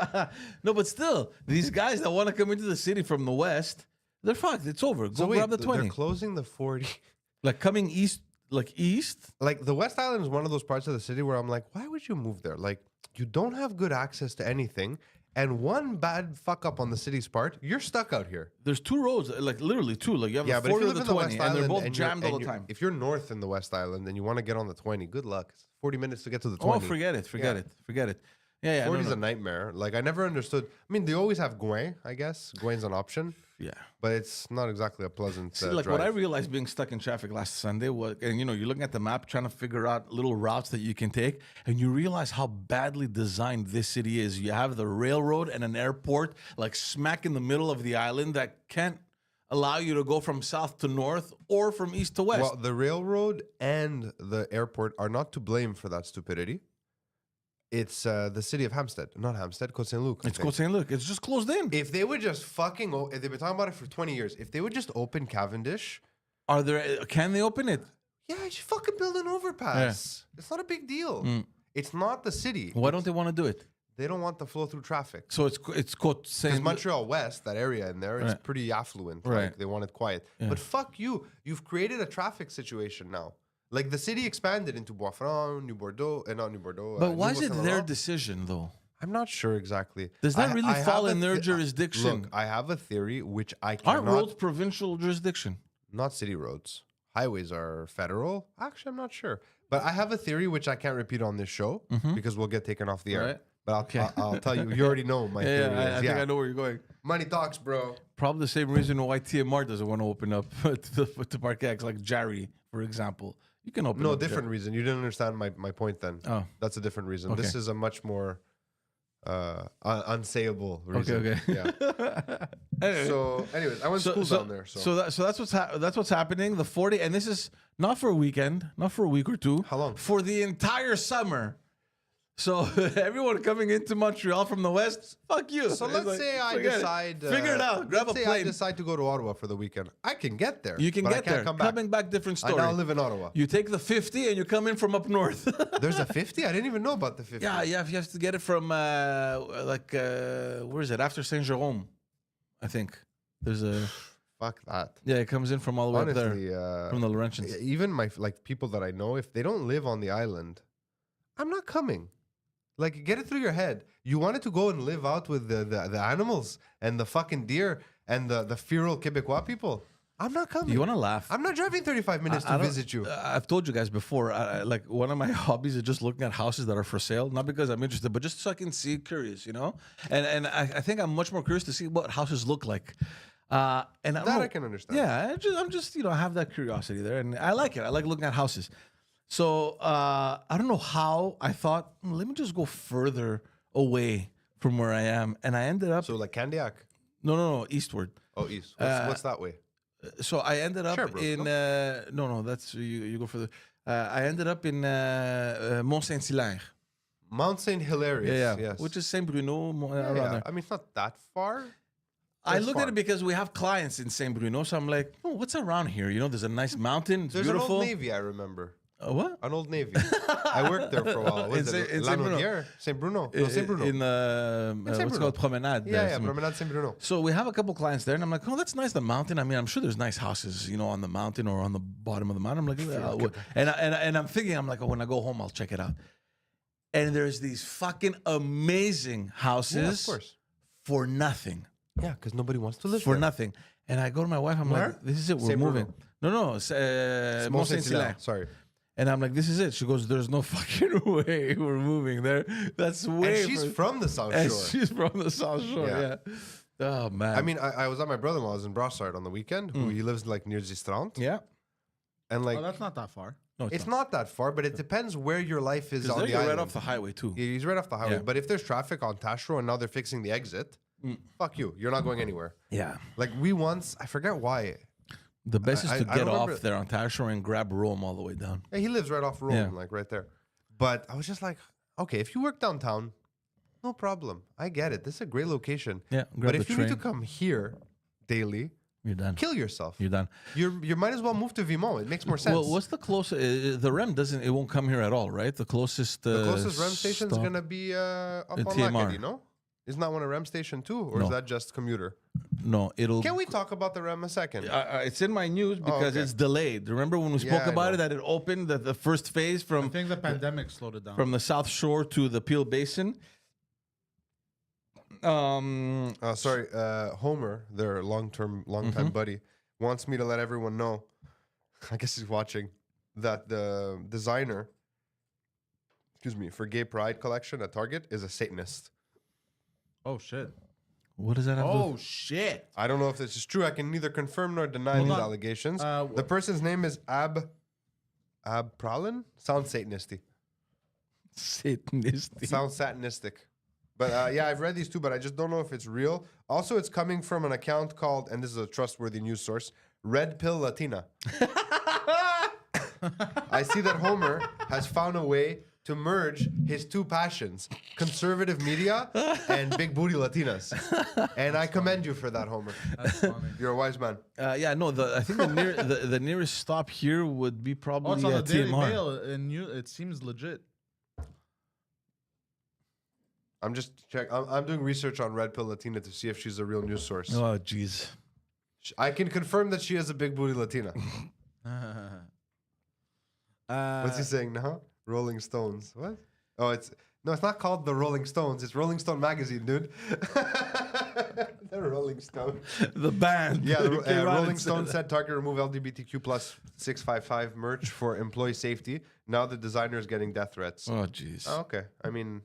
No, but still, these guys that want to come into the city from the west, they're fucked. It's over. Go So wait, grab the 20. they're closing the 40. Like coming east, like east. Like the West Island is one of those parts of the city where I'm like, why would you move there? Like you don't have good access to anything, and one bad fuck up on the city's part, you're stuck out here. There's two roads, like literally two. Like you have Yeah, the but if 40 you or live the in the 20, West and Island they're both you're- jammed all the you're- time. if you're north in the West Island and you want to get on the 20, good luck. It's 40 minutes to get to the 20. Oh, forget it. Yeah. Yeah, yeah. 40 no, is a no. nightmare. Like I never understood. I mean, they always have Gouin, I guess. Gouin's an option, Yeah. but it's not exactly a pleasant See, drive. what I realized being stuck in traffic last Sunday was, and you're looking at the map trying to figure out little routes that you can take, and you realize how badly designed this city is. You have the railroad and an airport like smack in the middle of the island that can't allow you to go from south to north or from east to west. Well, the railroad and the airport are not to blame for that stupidity. It's the city of Hampstead, not Hampstead, Côte Saint Luc. I it's think. Côte Saint Luc. It's just closed in. If they would just fucking, if they've been talking about it for 20 years, if they would just open Cavendish, Are there? Can they open it? yeah, just fucking build an overpass. It's not a big deal. It's not the city. Why don't they want to do it? They don't want the flow through traffic. So it's Côte Because Saint Luc. Montreal West, that area in there, is Right. pretty affluent. Right. Like they want it quiet. But fuck you. You've created a traffic situation now. Like the city expanded into Bois-Franc, New Bordeaux, and not New Bordeaux. But why is it Nouveau their Saint-Laurent. decision though? I'm not sure exactly. Does that really have fall a in their thi- jurisdiction? Look, I have a theory which I Aren't cannot. roads provincial jurisdiction? Not city roads. highways are federal. Actually, I'm not sure. But I have a theory which I can't repeat on this show because we'll get taken off the air. Right. But I'll tell you. You already know my Yeah, theory. I think I know where you're going. Money talks, bro. Probably the same reason why TMR doesn't want to open up to Park X, like Jerry, for example. You can open No, up different reason. You didn't understand my point then. Oh. That's a different reason. Okay. This is a much more unsayable reason. Okay. Yeah. Anyway. So, anyways, I went to school down there. So, that's what's happening. The 40, and this is not for a weekend, not for a week or two. How long? For the entire summer. So everyone coming into Montreal from the west, fuck you. So It's let's like, say I forget it. decide. Figure it out. Grab a let's say I plane. decide to go to Ottawa for the weekend. I can get there. You can but I get can't there. Come back. Coming back, different I story. now live in Ottawa. You take the 50 and you come in from up north. There's a 50. I didn't even know about the 50. Yeah, you have to get it from where is it? After Saint Jerome, I think. There's a Fuck that. yeah. It comes in from all the way Honestly, up there from the Laurentians. even my people that I know, if they don't live on the island, I'm not coming. Like, get it through your head. You wanted to go and live out with the animals and the fucking deer and the feral Quebecois people. I'm not coming. You want to laugh? I'm not driving 35 minutes I to don't- visit you. I've told you guys before. Like one of my hobbies is just looking at houses that are for sale, not because I'm interested, but just so I can see, curious, you know. And I think I'm much more curious to see what houses look like. And I don't That know- I can understand. Yeah, I'm just I have that curiosity there, and I like it. I like looking at houses. So I don't know how I thought. Let me just go further away from where I am, and I ended up. So, like Candiac. No, eastward. Oh, east. What's that way? So I ended up Sherbrooke, in no, that's you go further. I ended up in Mont Saint Hilaire. Mount St. Hilarious. Yeah, Yes. which is Saint Bruno. Around yeah. there. I mean, it's not that far. I That's looked at far. it because we have clients in Saint Bruno, so I'm like, oh, what's around here? You know, there's a nice mountain. It's There's beautiful. an old Navy, I remember. What? An old Navy. I worked there for a while. What In is it? Saint La Bruno. Naudière? Saint Bruno. No, Saint Bruno. In Saint what's Bruno. it called Promenade. yeah, somewhere. Promenade Saint Bruno. So we have a couple clients there, and I'm like, oh, that's nice. The mountain. I mean, I'm sure there's nice houses, you know, on the mountain or on the bottom of the mountain. I'm like, and I'm thinking, I'm like, oh, when I go home, I'll check it out. And there's these fucking amazing houses Yeah, of course. for nothing. Yeah, because nobody wants to live For there. nothing. And I go to my wife. I'm Where? like, this is it. We're Saint moving. Bruno. No, it's Mont Saint Hilaire. Sorry. And I'm like, this is it. She goes, there's no fucking way we're moving there. That's way. And she's from the South and Shore. she's from the South Shore. Yeah. Yeah. Oh man. I mean, I was at my brother-in-law's in Brossard on the weekend. Who he lives like near Zistrand. yeah. And like, Oh, that's not that far. No, it's not that far, but it depends where your life is on the You're island. right off the highway too. Yeah, he's right off the highway. Yeah. But if there's traffic on Taschereau and now they're fixing the exit, fuck you. You're not going anywhere. Yeah. Like we once, I forget why. The best is I to don't get remember- off there on Taschereau and grab Rome all the way down. Yeah, he lives right off Rome, Yeah. like right there. But I was just like, okay, if you work downtown, no problem. I get it. This is a great location. Yeah. But Grab if the you train. need to come here daily, You're done. kill yourself. You're done. You might as well move to Vimont. It makes more sense. Well, what's the closest? The REM doesn't. It won't come here at all, right? The closest. the closest REM station is stop- gonna be up on TMR. Lacadie, no? Isn't that one a REM station too, or is No. that just commuter? No, it'll. Can we talk about the REM a second? It's in my news because okay. it's delayed. Remember when we spoke Yeah, I about know. it that it opened the first phase I from think the pandemic slowed it down. the South Shore to the Peel Basin. Sorry, Homer, their long-time buddy, wants me to let everyone know. I guess he's watching that the designer, for Gay Pride collection at Target is a Satanist. Oh shit. What does that have? to Oh shit. I don't know if this is true. I can neither confirm nor deny these on. allegations. Uh, The person's name is Ab Pralin. Sounds Satanisty. Satanistic. Sounds satanistic. But yeah, I've read these too, but I just don't know if it's real. Also, it's coming from an account called, and this is a trustworthy news source, Red Pill Latina. I see that Homer has found a way to merge his two passions, conservative media and big booty Latinas. And I commend you for that, Homer. That's funny. You're a wise man. Yeah, no. I think the nearest stop here would be Oh, probably it's on the Daily TMR. Mail, and it seems legit. I'm doing research on Red Pill Latina to see if she's a real news source. Oh, jeez. I can confirm that she is a big booty Latina. What's he saying now? Rolling Stones. What? Oh, it's not called the Rolling Stones. It's Rolling Stone magazine, dude. The Rolling Stone. The band. Yeah, Came out Rolling and said Stone that. said Target remove LGBTQ plus 655 merch for employee safety. Now the designer is getting death threats. Oh, jeez. Oh, okay. I mean,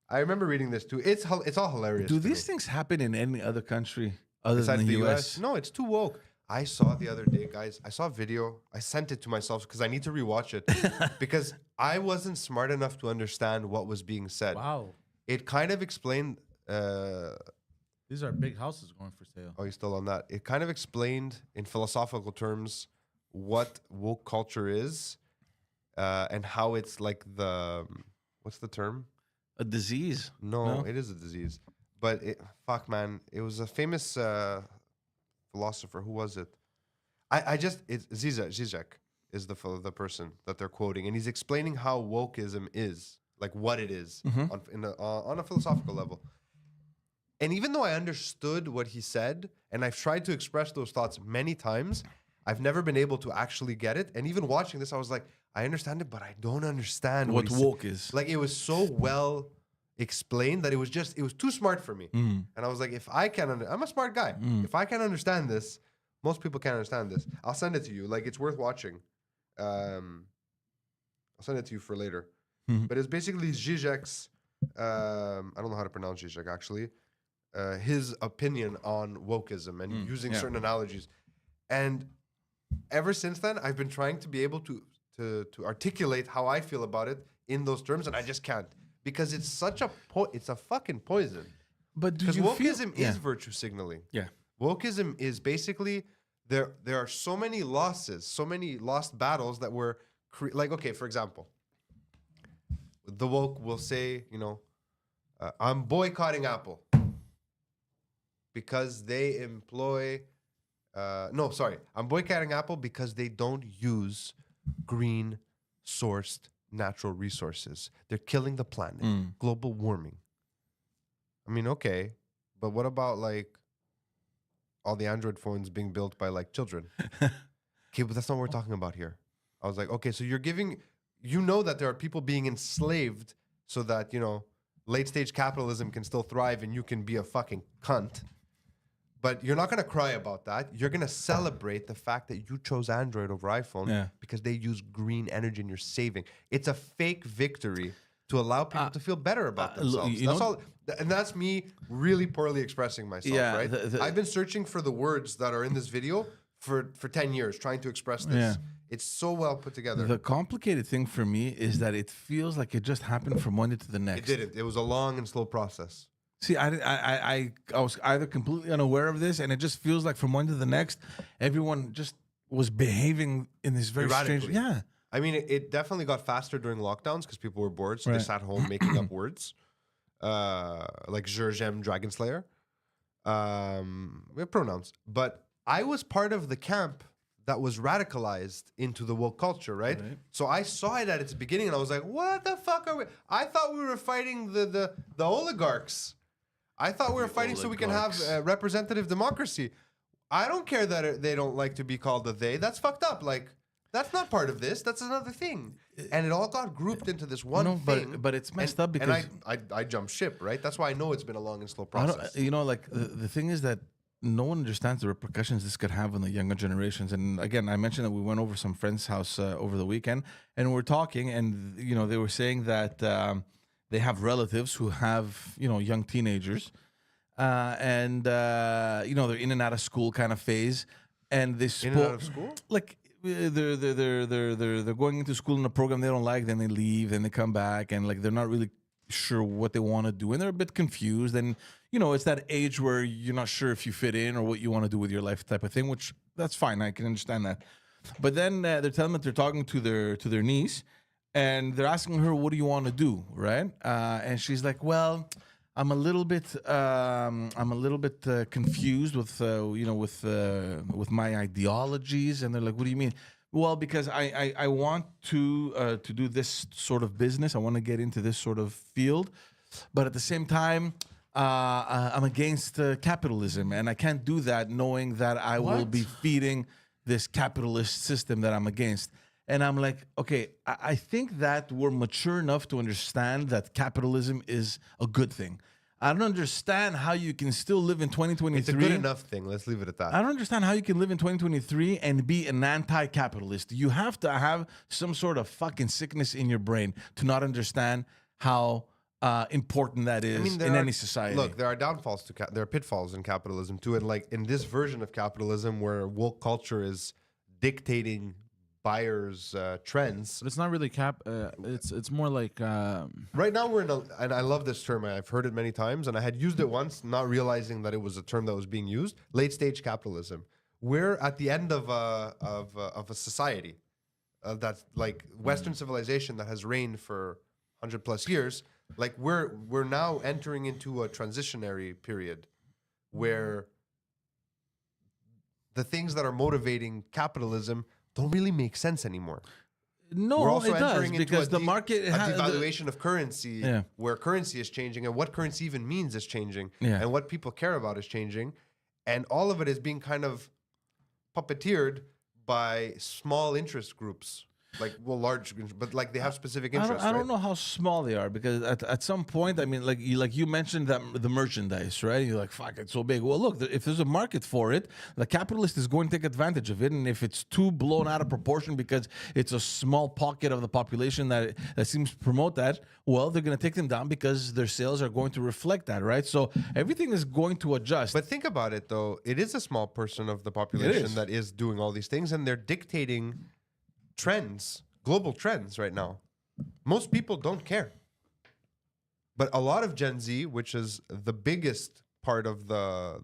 I remember reading this too. It's all hilarious. Do to these me. things happen in any other country other Besides than the the US? US? No, it's too woke. I saw the other day, guys. I saw a video. I sent it to myself because I need to rewatch it because I wasn't smart enough to understand what was being said. Wow. It kind of explained. These are big houses going for sale. Oh, you're still on that. It kind of explained in philosophical terms what woke culture is, and how it's like what's the term? A disease. No, No? it is a disease. But fuck, man, it was a famous philosopher. Who was it? It's Zizek is the person that they're quoting, and he's explaining how wokeism is, like what it is on a philosophical level. And even though I understood what he said, and I've tried to express those thoughts many times, I've never been able to actually get it. And even watching this, I was like, I understand it, but I don't understand What he said. woke is. Like it was so well explained that it was too smart for me. And I was like, if I can, I'm a smart guy. If I can understand this, most people can't understand this. I'll send it to you. Like it's worth watching. I'll send it to you for later. But it's basically Zizek's. I don't know how to pronounce Zizek actually. His opinion on wokeism and using certain analogies, and ever since then, I've been trying to be able to articulate how I feel about it in those terms, and I just can't because it's such a it's a fucking poison. But do Because you wokeism feel... is virtue signaling. Yeah. Wokeism is basically there are so many losses, so many lost battles that were like, okay, for example, the woke will say, I'm boycotting Apple because they employ I'm boycotting Apple because they don't use green sourced natural resources. They're killing the planet. Global warming. I mean, okay, but what about like all the Android phones being built by like children? Okay, but that's not what we're talking about here. I was like, okay, so you're giving, that there are people being enslaved so that, late stage capitalism can still thrive and you can be a fucking cunt. But you're not going to cry about that. You're going to celebrate the fact that you chose Android over iPhone because they use green energy and you're saving. It's a fake victory to allow people to feel better about themselves. That's all. And that's me really poorly expressing myself, right? I've been searching for the words that are in this video for 10 years, trying to express this. Yeah. It's so well put together. The complicated thing for me is that it feels like it just happened from one day to the next. It didn't. It was a long and slow process. See, I was either completely unaware of this, and it just feels like from one to the next, everyone just was behaving in this very strange... Erratically. Yeah. I mean, it definitely got faster during lockdowns because people were bored, so they sat home making up words. Like Jurjem Dragon Slayer. We have pronouns. But I was part of the camp that was radicalized into the woke culture, right? So I saw it at its beginning and I was like, what the fuck are we? I thought we were fighting the oligarchs. I thought we were fighting so we can have representative democracy. I don't care that they don't like to be called a they. That's fucked up. Like, that's not part of this. That's another thing. And it all got grouped into this one thing. But it's messed up because... And I jumped ship, right? That's why I know it's been a long and slow process. The thing is that no one understands the repercussions this could have on the younger generations. And again, I mentioned that we went over some friend's house over the weekend, and we're talking, and they were saying that they have relatives who have young teenagers, and they're in and out of school kind of phase, and they In and out of school? like they're going into school in a program they don't like, then they leave, then they come back, and like they're not really sure what they want to do, and they're a bit confused, and it's that age where you're not sure if you fit in or what you want to do with your life type of thing, which that's fine, I can understand that. But then they're telling that they're talking to their niece, and they're asking her, what do you want to do, right? And she's like, well, I'm a little bit confused with with my ideologies. And they're like, what do you mean? Well, because I want to do this sort of business. I want to get into this sort of field, but at the same time, I'm against capitalism, and I can't do that knowing that I will be feeding this capitalist system that I'm against. And I'm like, okay, I think that we're mature enough to understand that capitalism is a good thing. I don't understand how you can still live in 2023. It's a good enough thing. Let's leave it at that. I don't understand how you can live in 2023 and be an anti-capitalist. You have to have some sort of fucking sickness in your brain to not understand how important that is in any society. Look, there are downfalls to there are pitfalls in capitalism too, and like in this version of capitalism where woke culture is dictating buyers' trends. But it's not really it's more like Right now we're in and I love this term. I've heard it many times, and I had used it once, not realizing that it was a term that was being used. Late stage capitalism. We're at the end of a society that's like Western civilization that has reigned for 100+ years. Like we're now entering into a transitionary period where the things that are motivating capitalism don't really make sense anymore. No, We're also it does entering into because the market a has devaluation of currency, Yeah. where currency is changing, and what currency even means is changing, Yeah. and what people care about is changing, and all of it is being kind of puppeteered by small interest groups. Like, well, large, but like they have specific interests. I don't right? know how small they are because at some point, I mean, like you mentioned that the merchandise, right? You're like, fuck, it's so big. Well, look, if there's a market for it, the capitalist is going to take advantage of it. And if it's too blown out of proportion because it's a small pocket of the population that seems to promote that, well, they're going to take them down because their sales are going to reflect that, right? So everything is going to adjust. But think about it, though. It is a small portion of the population that is doing all these things, and they're dictating trends, global trends right now. Most people don't care. But a lot of Gen Z, which is the biggest part of the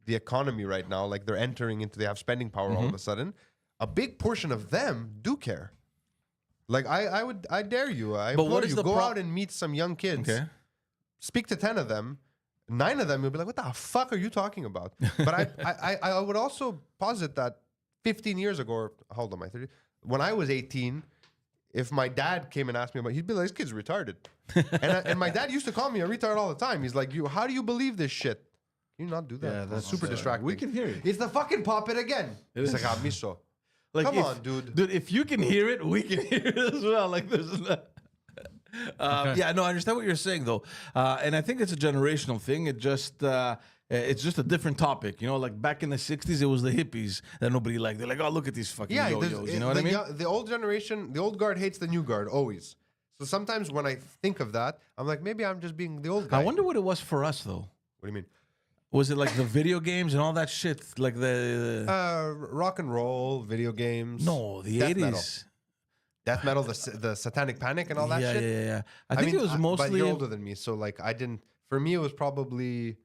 economy right now, like they're entering into, they have spending power all of a sudden, a big portion of them do care. Like I dare you, I implore you, go out and meet some young kids. Okay. Speak to 10 of them. 9 of them will be like, what the fuck are you talking about? But I would also posit that 15 years ago, or hold on, my 30, when I was 18, if my dad came and asked me about, he'd be like, this kid's retarded. and my dad used to call me a retard all the time. He's like, how do you believe this shit? Can you not do that? Yeah, That's super distracting. We can hear you. It's the fucking puppet again. It's like, miso. Like Come on, dude. Dude, if you can hear it, we can hear it as well. Like there's yeah, no, I understand what you're saying though, and I think it's a generational thing. It's just a different topic, you know. Like back in the '60s, it was the hippies that nobody liked. They're like, oh, look at these fucking yo-yos. You know what I mean? The old generation, the old guard hates the new guard always. So sometimes when I think of that, I'm like, maybe I'm just being the old guy. I wonder what it was for us though. What do you mean? Was it like the video games and all that shit? Like the Rock and roll, video games. no, the death '80s. metal. Death metal, the Satanic Panic and all that shit. Yeah. I think it was But mostly. you're older than me, so like I didn't. For me, it was probably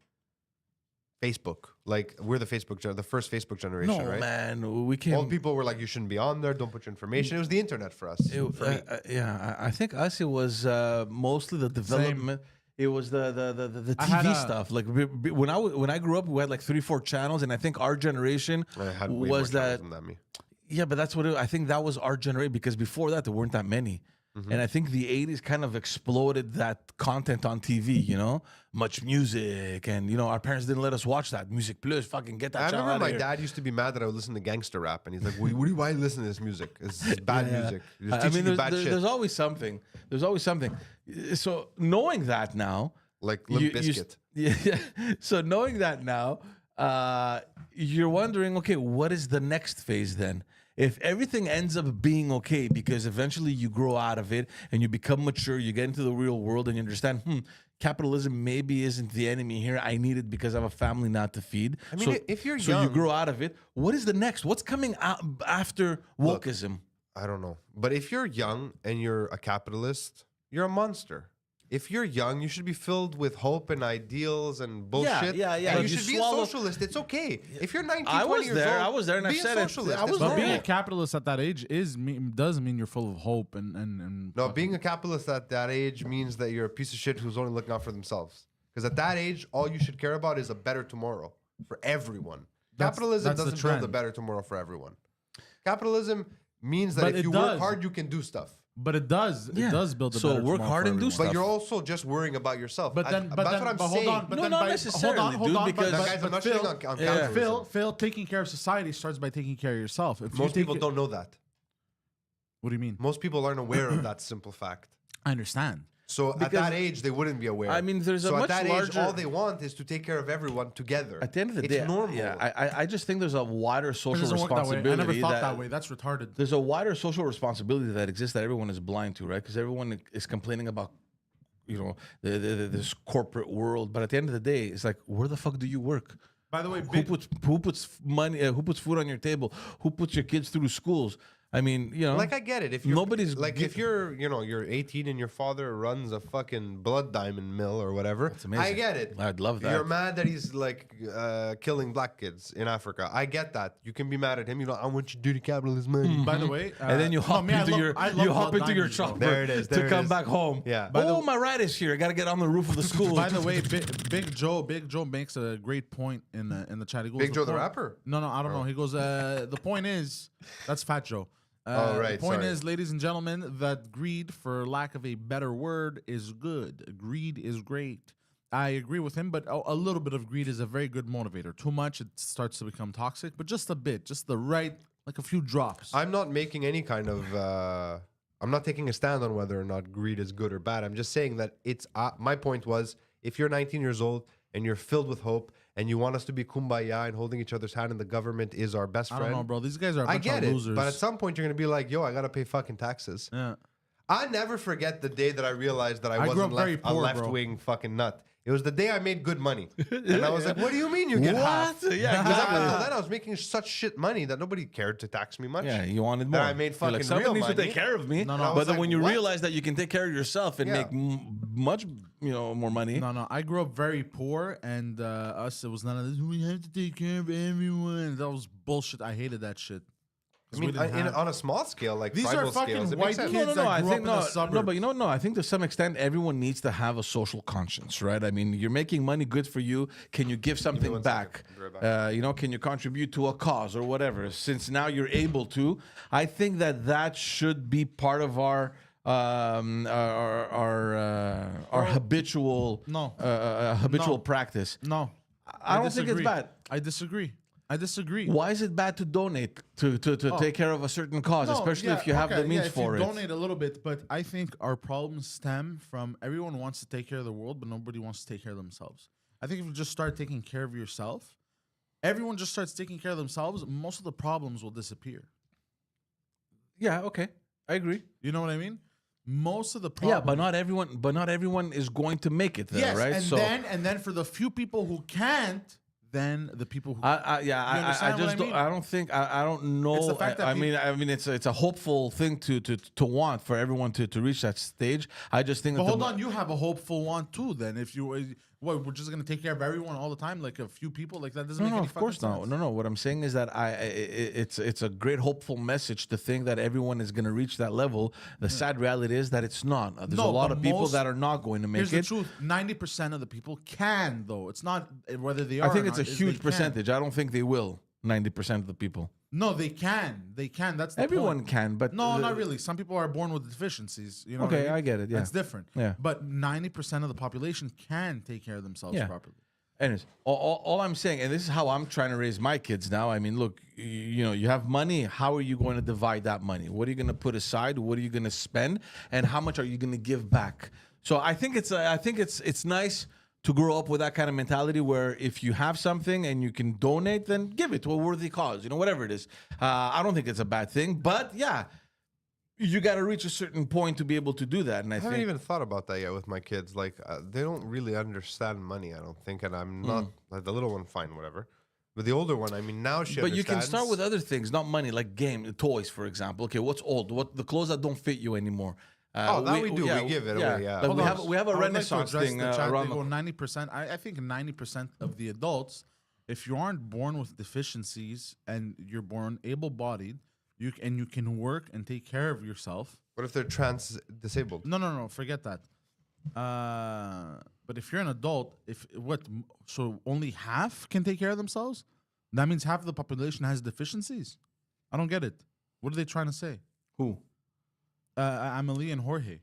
Facebook. Like we're the first Facebook generation, No, right? man, we can't. Old people were like, you shouldn't be on there. Don't put your information. It was the internet for us. For me. I think us it was mostly the development. It was the TV stuff. Like when I grew up, we had like 3-4 channels, and I think our generation I had way was more that. channels than me. Yeah, but that's what I think that was our generation because before that there weren't that many. And I think the 80s kind of exploded that content on TV, you know? Much music. And, you know, our parents didn't let us watch that. Music Plus, fucking get that I channel remember out my of here. dad used to be mad that I would listen to gangster rap, and he's like, why do you listen to this music? It's bad music. You're just teaching you bad shit. There's always something. There's always something. So knowing that now... Like Limp Bizkit. Yeah. So knowing that now, you're wondering, okay, what is the next phase then? If everything ends up being okay, because eventually you grow out of it and you become mature, you get into the real world and you understand, capitalism maybe isn't the enemy here. I need it because I have a family not to feed. I mean, if you're so young... you grow out of it. What is the next? What's coming out after wokeism? I don't know. But if you're young and you're a capitalist, you're a monster. If you're young, you should be filled with hope and ideals and bullshit. Yeah. And But you you should be a swallow- socialist. It's okay. If you're 19, I 20 was years there. old, I was there, and be I've a said it. socialist. I was It's But being okay. a capitalist at that age does mean you're full of hope and No, being a capitalist at that age means that you're a piece of shit who's only looking out for themselves. Because at that age, all you should care about is a better tomorrow for everyone. Capitalism that's the doesn't build a trend. better tomorrow for everyone. Capitalism means that But if it you work does. hard, you can do stuff. But it does build a So better work tomorrow hard for and do everyone. stuff. But you're also just worrying about yourself. But then, that's what I'm but saying. hold on. But No, then not by, necessarily, hold on, dude, but- because- but- Guys, I'm not Phil, shitting on capitalism. Phil, taking care of society starts by taking care of yourself. If you Most take people it- don't know that. What do you mean? Most people aren't aware of that simple fact. I understand. So at Because- that age, they wouldn't be aware. I mean, there's a so much at that larger- age, all they want is to take care of everyone together. At the end of the it's day, normal. yeah, I just think there's a wider It social doesn't work that way. responsibility. I never thought that way. That's retarded. There's a wider social responsibility that exists that everyone is blind to, right? Because everyone is complaining about, this corporate world. But at the end of the day, it's like, where the fuck do you work? By the way, Who puts money? Who puts food on your table? Who puts your kids through schools? I mean, Like I get it. If you're, Nobody's like gi- if you're you're 18 and your father runs a fucking blood diamond mill or whatever. That's amazing. I get it. I'd love that. You're mad that he's like killing black kids in Africa. I get that. You can be mad at him. I want your dirty capitalist money. by the way, and then you hop into your chopper There it is, to there it come is. back home. Yeah. My ride is here. I got to get on the roof of the school. By the way, Big Joe makes a great point in the chat. He goes, Big Joe the point- rapper? No, I don't know. He goes, the point is, that's Fat Joe. Oh, right, The point sorry. is, ladies and gentlemen, that greed, for lack of a better word, is good. Greed is great. I agree with him, but a little bit of greed is a very good motivator. Too much, it starts to become toxic, but just a bit, just the right, like a few drops. I'm not making any kind of. I'm not taking a stand on whether or not greed is good or bad. I'm just saying that it's. My point was, if you're 19 years old and you're filled with hope and you want us to be kumbaya and holding each other's hand and the government is our best I friend. don't know, bro. These guys are a I bunch get of it, losers. but at some point you're gonna be like, "Yo, I gotta pay fucking taxes." yeah. I never forget the day that I realized that I grew wasn't up very a poor, bro. left-wing fucking nut. It was the day I made good money, and I was like, "What do you mean you get half?" What? Yeah, Because up exactly. until then I was making such shit money that nobody cared to tax me much. Yeah, you wanted more. Then I made You're fucking someone real needs to money. take care of me. No, no. I But was then like, when you what? realize that you can take care of yourself and Yeah. make much, more money. No. I grew up very poor, and it was none of this. We have to take care of everyone. That was bullshit. I hated that shit. I mean, on a small scale, like These are tribal fucking scales, it white makes sense. kids that I grew think up in the suburbs. but I think to some extent everyone needs to have a social conscience, right? I mean, you're making money, good for you. Can you give something one back? second. I'll be right back. Can you contribute to a cause or whatever? Since now you're able to, I think that should be part of our habitual No. habitual No. practice. No, I don't think it's disagree. bad. I disagree. Why is it bad to donate to take care of a certain cause, No, especially yeah, if you have the okay, means yeah, if for you it? donate a little bit, but I think our problems stem from everyone wants to take care of the world, but nobody wants to take care of themselves. I think if you just start taking care of yourself, everyone just starts taking care of themselves, most of the problems will disappear. Yeah, okay, I agree. You know what I mean? Most of the Yeah, problems. but not everyone is going to make it there, yes, right? and then for the few people who can't, then the people who I understand what just I don't. mean? I don't think. I don't know. It's the fact that I mean, it's a hopeful thing to want for everyone to reach that stage. I just think. But that hold on, you have a hopeful one too. Then, if you, what, we're just gonna take care of everyone all the time, like a few people, like that doesn't make No, any of course fucking not. sense. No. What I'm saying is that it's a great hopeful message to think that everyone is going to reach that level. The sad reality is that it's not. There's No, a lot but of people most- that are not going to make Here's it. the truth: 90% of the people can, though. It's not whether they are. I think or it's not, a is huge they can. percentage. I don't think they will. 90% of the people. No, they can. They can. That's the Everyone point. can, but No, not really. Some people are born with deficiencies. You know. what Okay, I, mean? I get it, yeah. That's different. Yeah. But 90% of the population can take care of themselves Yeah. properly. Anyways, all I'm saying, and this is how I'm trying to raise my kids now. I mean, look, you have money. How are you going to divide that money? What are you going to put aside? What are you going to spend? And how much are you going to give back? So I think it's nice to grow up with that kind of mentality where if you have something and you can donate, then give it to a worthy cause. Whatever it is. I don't think it's a bad thing, but yeah. You got to reach a certain point to be able to do that, and I I haven't think even thought about that yet with my kids. Like, they don't really understand money, I don't think. And I'm not, like, the little one, fine, whatever. But the older one, I mean, now she But you can start understands. with other things, not money, like toys, for example. Okay, what's old? What the clothes that don't fit you anymore? That we do. We give it away, yeah. Like Hold on. we have a I would like to Renaissance address thing the chat. around. They go 90%. I think 90% of the adults, if you aren't born with deficiencies and you're born able-bodied, you can work and take care of yourself. What if they're trans disabled? No, forget that. But if you're an adult, so only half can take care of themselves? That means half of the population has deficiencies? I don't get it. What are they trying to say? Who? Amelie and Jorge.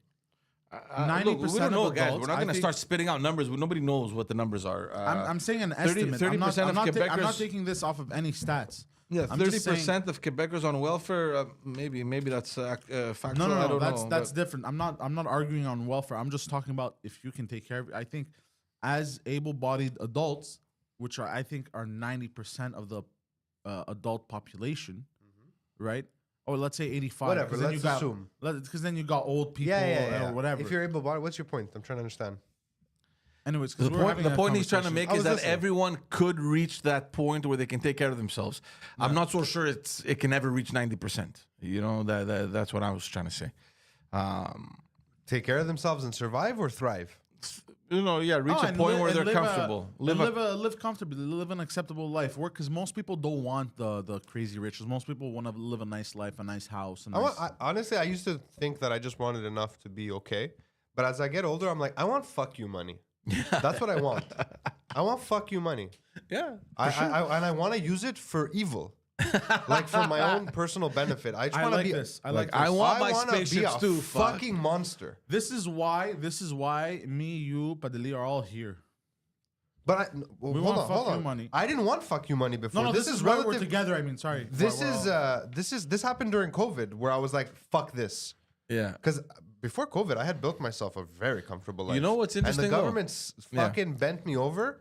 Look, we 90% don't know, of guys. adults, We're not I going to think- start spitting out numbers. Nobody knows what the numbers are. I'm saying an 30 estimate. 30% of I'm not Quebecers- taking this off of any stats. Yeah, I'm just saying- 30% of Quebecers on welfare. Maybe that's factual. No, I no, don't that's know, that's but- different. I'm not arguing on welfare. I'm just talking about if you can take care of. I think as able-bodied adults, which I think are 90% of the adult population, right? Or let's say 85. Whatever, 'cause then let's you got, assume. Because then you got old people Yeah. or whatever. If you're able-bodied, what's your point? I'm trying to understand. Anyways, 'cause The we were having point, the a point he's trying to conversation. make I is was that listening. everyone could reach that point where they can take care of themselves. I'm not so sure it can ever reach 90%. You know, that's what I was trying to say. Take care of themselves and survive or thrive? Reach Oh, a and point where and they're comfortable. live comfortably, live an acceptable life. Work because most people don't want the crazy riches. Most people want to live a nice life, a nice house. Honestly, I used to think that I just wanted enough to be okay. But as I get older, I'm like, I want fuck you money. That's what I want. I want fuck you money. Yeah. And I want to use it for evil. Like for my own personal benefit. I just I want to like be this. I like this. I want my wanna spaceships be a too. Fuck. fucking monster. This is why me, you, Padeli are all here. But We hold want on, fuck hold you on. money. I didn't want fuck you money before. No, this is why we're relative. together. I mean, sorry. This happened during COVID where I was like, fuck this. Yeah. Because before COVID, I had built myself a very comfortable life. You know what's interesting, And the though? government Yeah. fucking bent me over,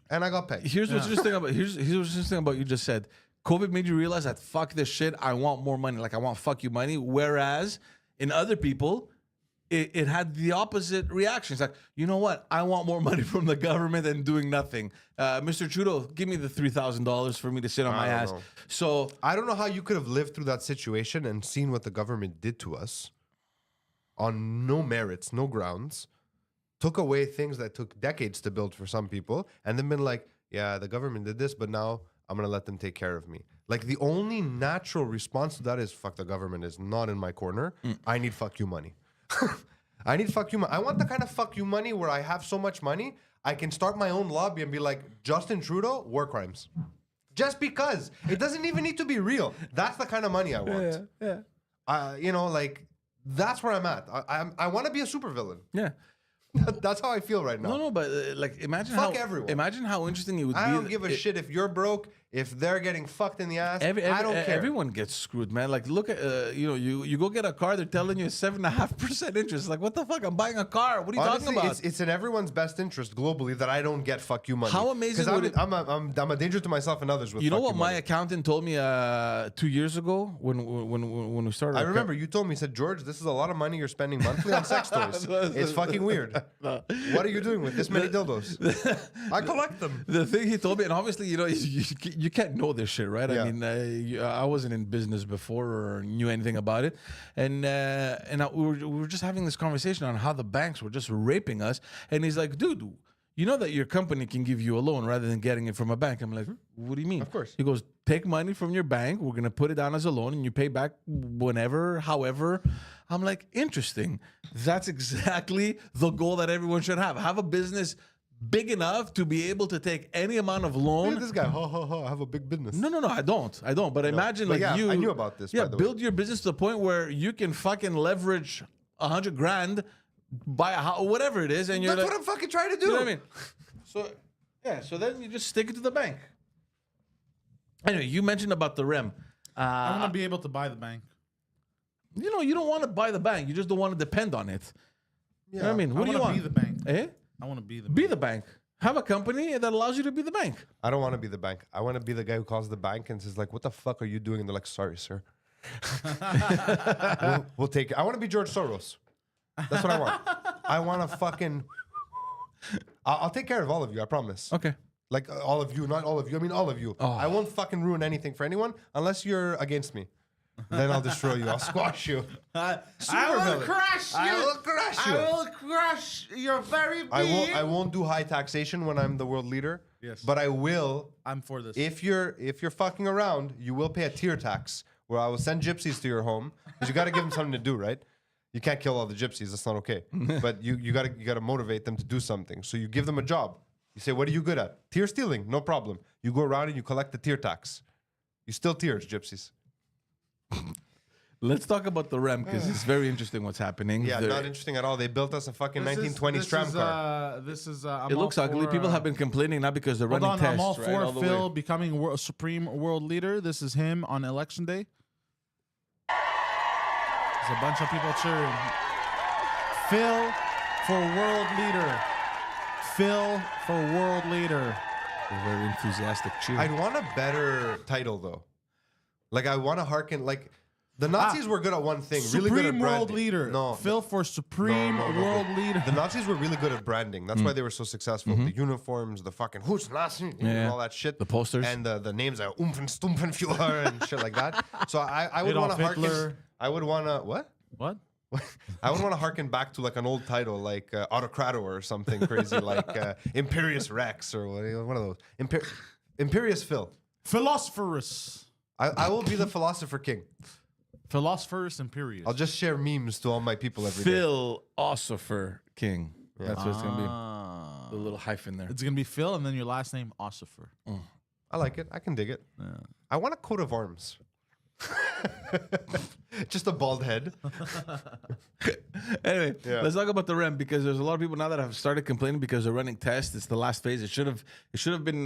and I got pegged. Here's what's interesting about here's what's interesting about you just said. COVID made you realize that fuck this shit. I want more money. Like I want fuck you money. Whereas in other people, it had the opposite reaction. It's like, you know what? I want more money from the government than doing nothing. Mr. Trudeau, give me the $3,000 for me to sit on my don't ass. know. So I don't know how you could have lived through that situation and seen what the government did to us on no merits, no grounds, took away things that took decades to build for some people, and then been like, yeah, the government did this, but now I'm going to let them take care of me. Like the only natural response to that is, fuck, the government is not in my corner. I need fuck you money. I need fuck you money. I want the kind of fuck you money where I have so much money, I can start my own lobby and be like, Justin Trudeau, war crimes. Just because. It doesn't even need to be real. That's the kind of money I want. Like, that's where I'm at. I want to be a supervillain. yeah. That's how I feel right now. No, but imagine Fuck how everyone. Imagine how interesting it would be. I don't give a shit if you're broke, if they're getting fucked in the ass. I don't care. Everyone gets screwed, man. Like, look at you go get a car. They're telling you 7.5% interest. Like, what the fuck? I'm buying a car. What are you Honestly, talking about? it's in everyone's best interest globally that I don't get fuck you money. How amazing 'Cause would it- I'm a danger to myself and others with You know fuck what my money. accountant told me 2 years ago when we started. I our remember you told me, you said, George, this is a lot of money you're spending monthly on sex toys. It's fucking weird. What are you doing with this many dildos? I collect them. The thing he told me, and obviously, you can't know this shit, right? Yeah. I mean, I wasn't in business before or knew anything about it, and we were just having this conversation on how the banks were just raping us, and he's like, dude, you know that your company can give you a loan rather than getting it from a bank. I'm like, what do you mean? Of course. He goes, take money from your bank. We're going to put it down as a loan and you pay back whenever, however. I'm like, interesting. That's exactly the goal that everyone should have. Have a business big enough to be able to take any amount of Look loan. at this guy. I have a big business. No, I don't. But imagine But like yeah, you. I knew about this, Yeah, by the way. build your business to the point where you can fucking leverage $100,000, buy a house, whatever it is, and you're That's like, what I'm fucking trying to do. you know what I mean? So yeah, so then you just stick it to the bank. Anyway, you mentioned about the REM. I want to be able to buy the bank. You don't want to buy the bank. You just don't want to depend on it. You know what I mean? What do you wanna want? be the bank. Eh? I want to be the Be bank. the bank. Have a company that allows you to be the bank. I don't want to be the bank. I want to be the guy who calls the bank and says like, "What the fuck are you doing?" And they're like, "Sorry, sir." we'll take it. I want to be George Soros. That's what I want. I want to fucking. I'll take care of all of you. I promise. Okay. Like all of you, not all of you. I mean all of you. Oh. I won't fucking ruin anything for anyone unless you're against me. Then I'll destroy you. I'll squash you. I Super will villain. crush you. I will crush you. I will crush your very being. I won't do high taxation when I'm the world leader. Yes. But I will. I'm for this. If you're fucking around, you will pay a tier tax where I will send gypsies to your home because you got to give them something to do, right? You can't kill all the gypsies. That's not okay. But you gotta motivate them to do something. So you give them a job. You say, "What are you good at?" Tier stealing, no problem. You go around and you collect the tier tax. You steal tiers, gypsies. Let's talk about the REM because it's very interesting what's happening. Yeah, There- not interesting at all. They built us a fucking 1920s tram car. I'm it all looks ugly. for, People have been complaining not because they're Hold running on, tests. I'm all right, for all the Phil way. becoming supreme world leader. This is him on election day. There's a bunch of people cheering. Phil for world leader. Phil for world leader. A very enthusiastic cheer. I'd want a better title though. Like I want to hearken like the Nazis were good at one thing, really good at Supreme world branding. leader. No, Phil for supreme no. world leader. the Nazis were really good at branding. That's why they were so successful. The uniforms, the fucking who's Nazi, and all that shit. The posters. and the names like Stumpenführer and shit like that. So I would want Adolf to harken. Hitler. I would want to what? What? I would want to harken back to like an old title, like Autocrator or something crazy, like Imperious Rex or one of those. Imperious Phil. Philosophers. I will be the philosopher king. Philosophers Imperious. I'll just share memes to all my people every day. Philosopher King. That's what it's going to be. Ah. The little hyphen there. It's gonna be Phil and then your last name Ossifer. I like it. I can dig it. I want a coat of arms. Just a bald head. Anyway, Yeah. let's talk about the REM because there's a lot of people now that have started complaining because they're running tests. It's the last phase. It should have been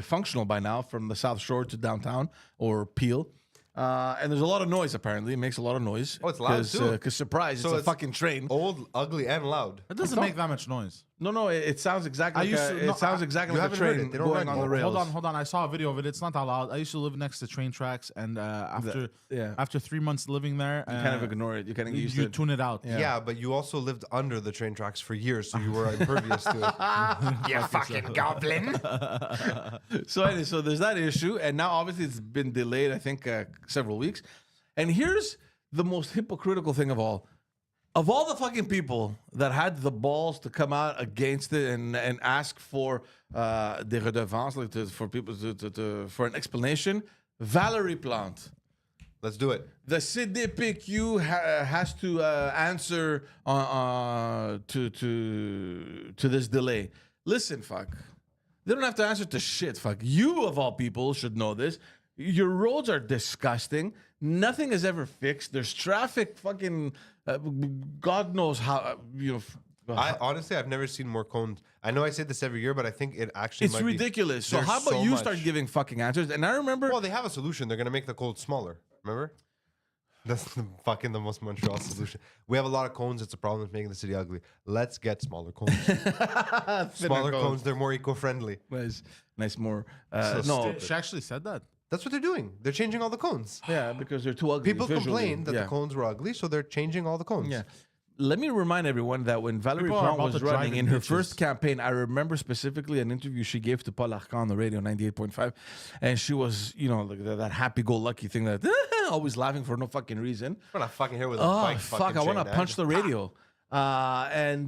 functional by now from the South Shore to downtown or Peel. And there's a lot of noise apparently. It makes a lot of noise. Oh, it's loud, too. Because surprise, So it's a it's fucking train. Old, ugly, and loud. It doesn't make that much noise. No, it sounds exactly like no, it sounds exactly you like a haven't heard train it. They don't going run- on the rails. Hold on. I saw a video of it. It's not that loud. I used to live next to train tracks, and yeah. after 3 months living there, You kind of ignore it. You kind of get used to you it. tune it out. Yeah. But you also lived under the train tracks for years, so you were impervious to it. You fucking goblin. So anyway, so there's that issue, and now obviously it's been delayed. I think several weeks. And here's the most hypocritical thing of all. Of all the fucking people that had the balls to come out against it and ask for des redevances, like for people for an explanation, Valérie Plante. Let's do it. The CDPQ has to answer to this delay. Listen, fuck. They don't have to answer to shit, fuck. You, of all people, should know this. Your roads are disgusting. Nothing is ever fixed. There's traffic, fucking, God knows how, Honestly, I've never seen more cones. I know I say this every year, but I think it actually it's might ridiculous. So There's how about so you much. start giving fucking answers? And I remember, Well, they have a solution. They're going to make the cones smaller. Remember? That's the most Montreal solution. We have a lot of cones. It's a problem with making the city ugly. Let's get smaller cones. Smaller cones. They're more eco-friendly. nice more. So No, stupid. She actually said that. That's what they're doing. They're changing all the cones. yeah, because they're too ugly. People visually. complained that Yeah. the cones were ugly, so they're changing all the cones. Yeah. Let me remind everyone that when Valérie People are Plante about was to drive running in in her ditches. first campaign, I remember specifically an interview she gave to Paul Arcand on the radio, 98.5. And she was, like that happy-go-lucky thing that always laughing for no fucking reason. I'm not fucking here with a Oh, bike fuck, fucking I want to chain, punch the radio. And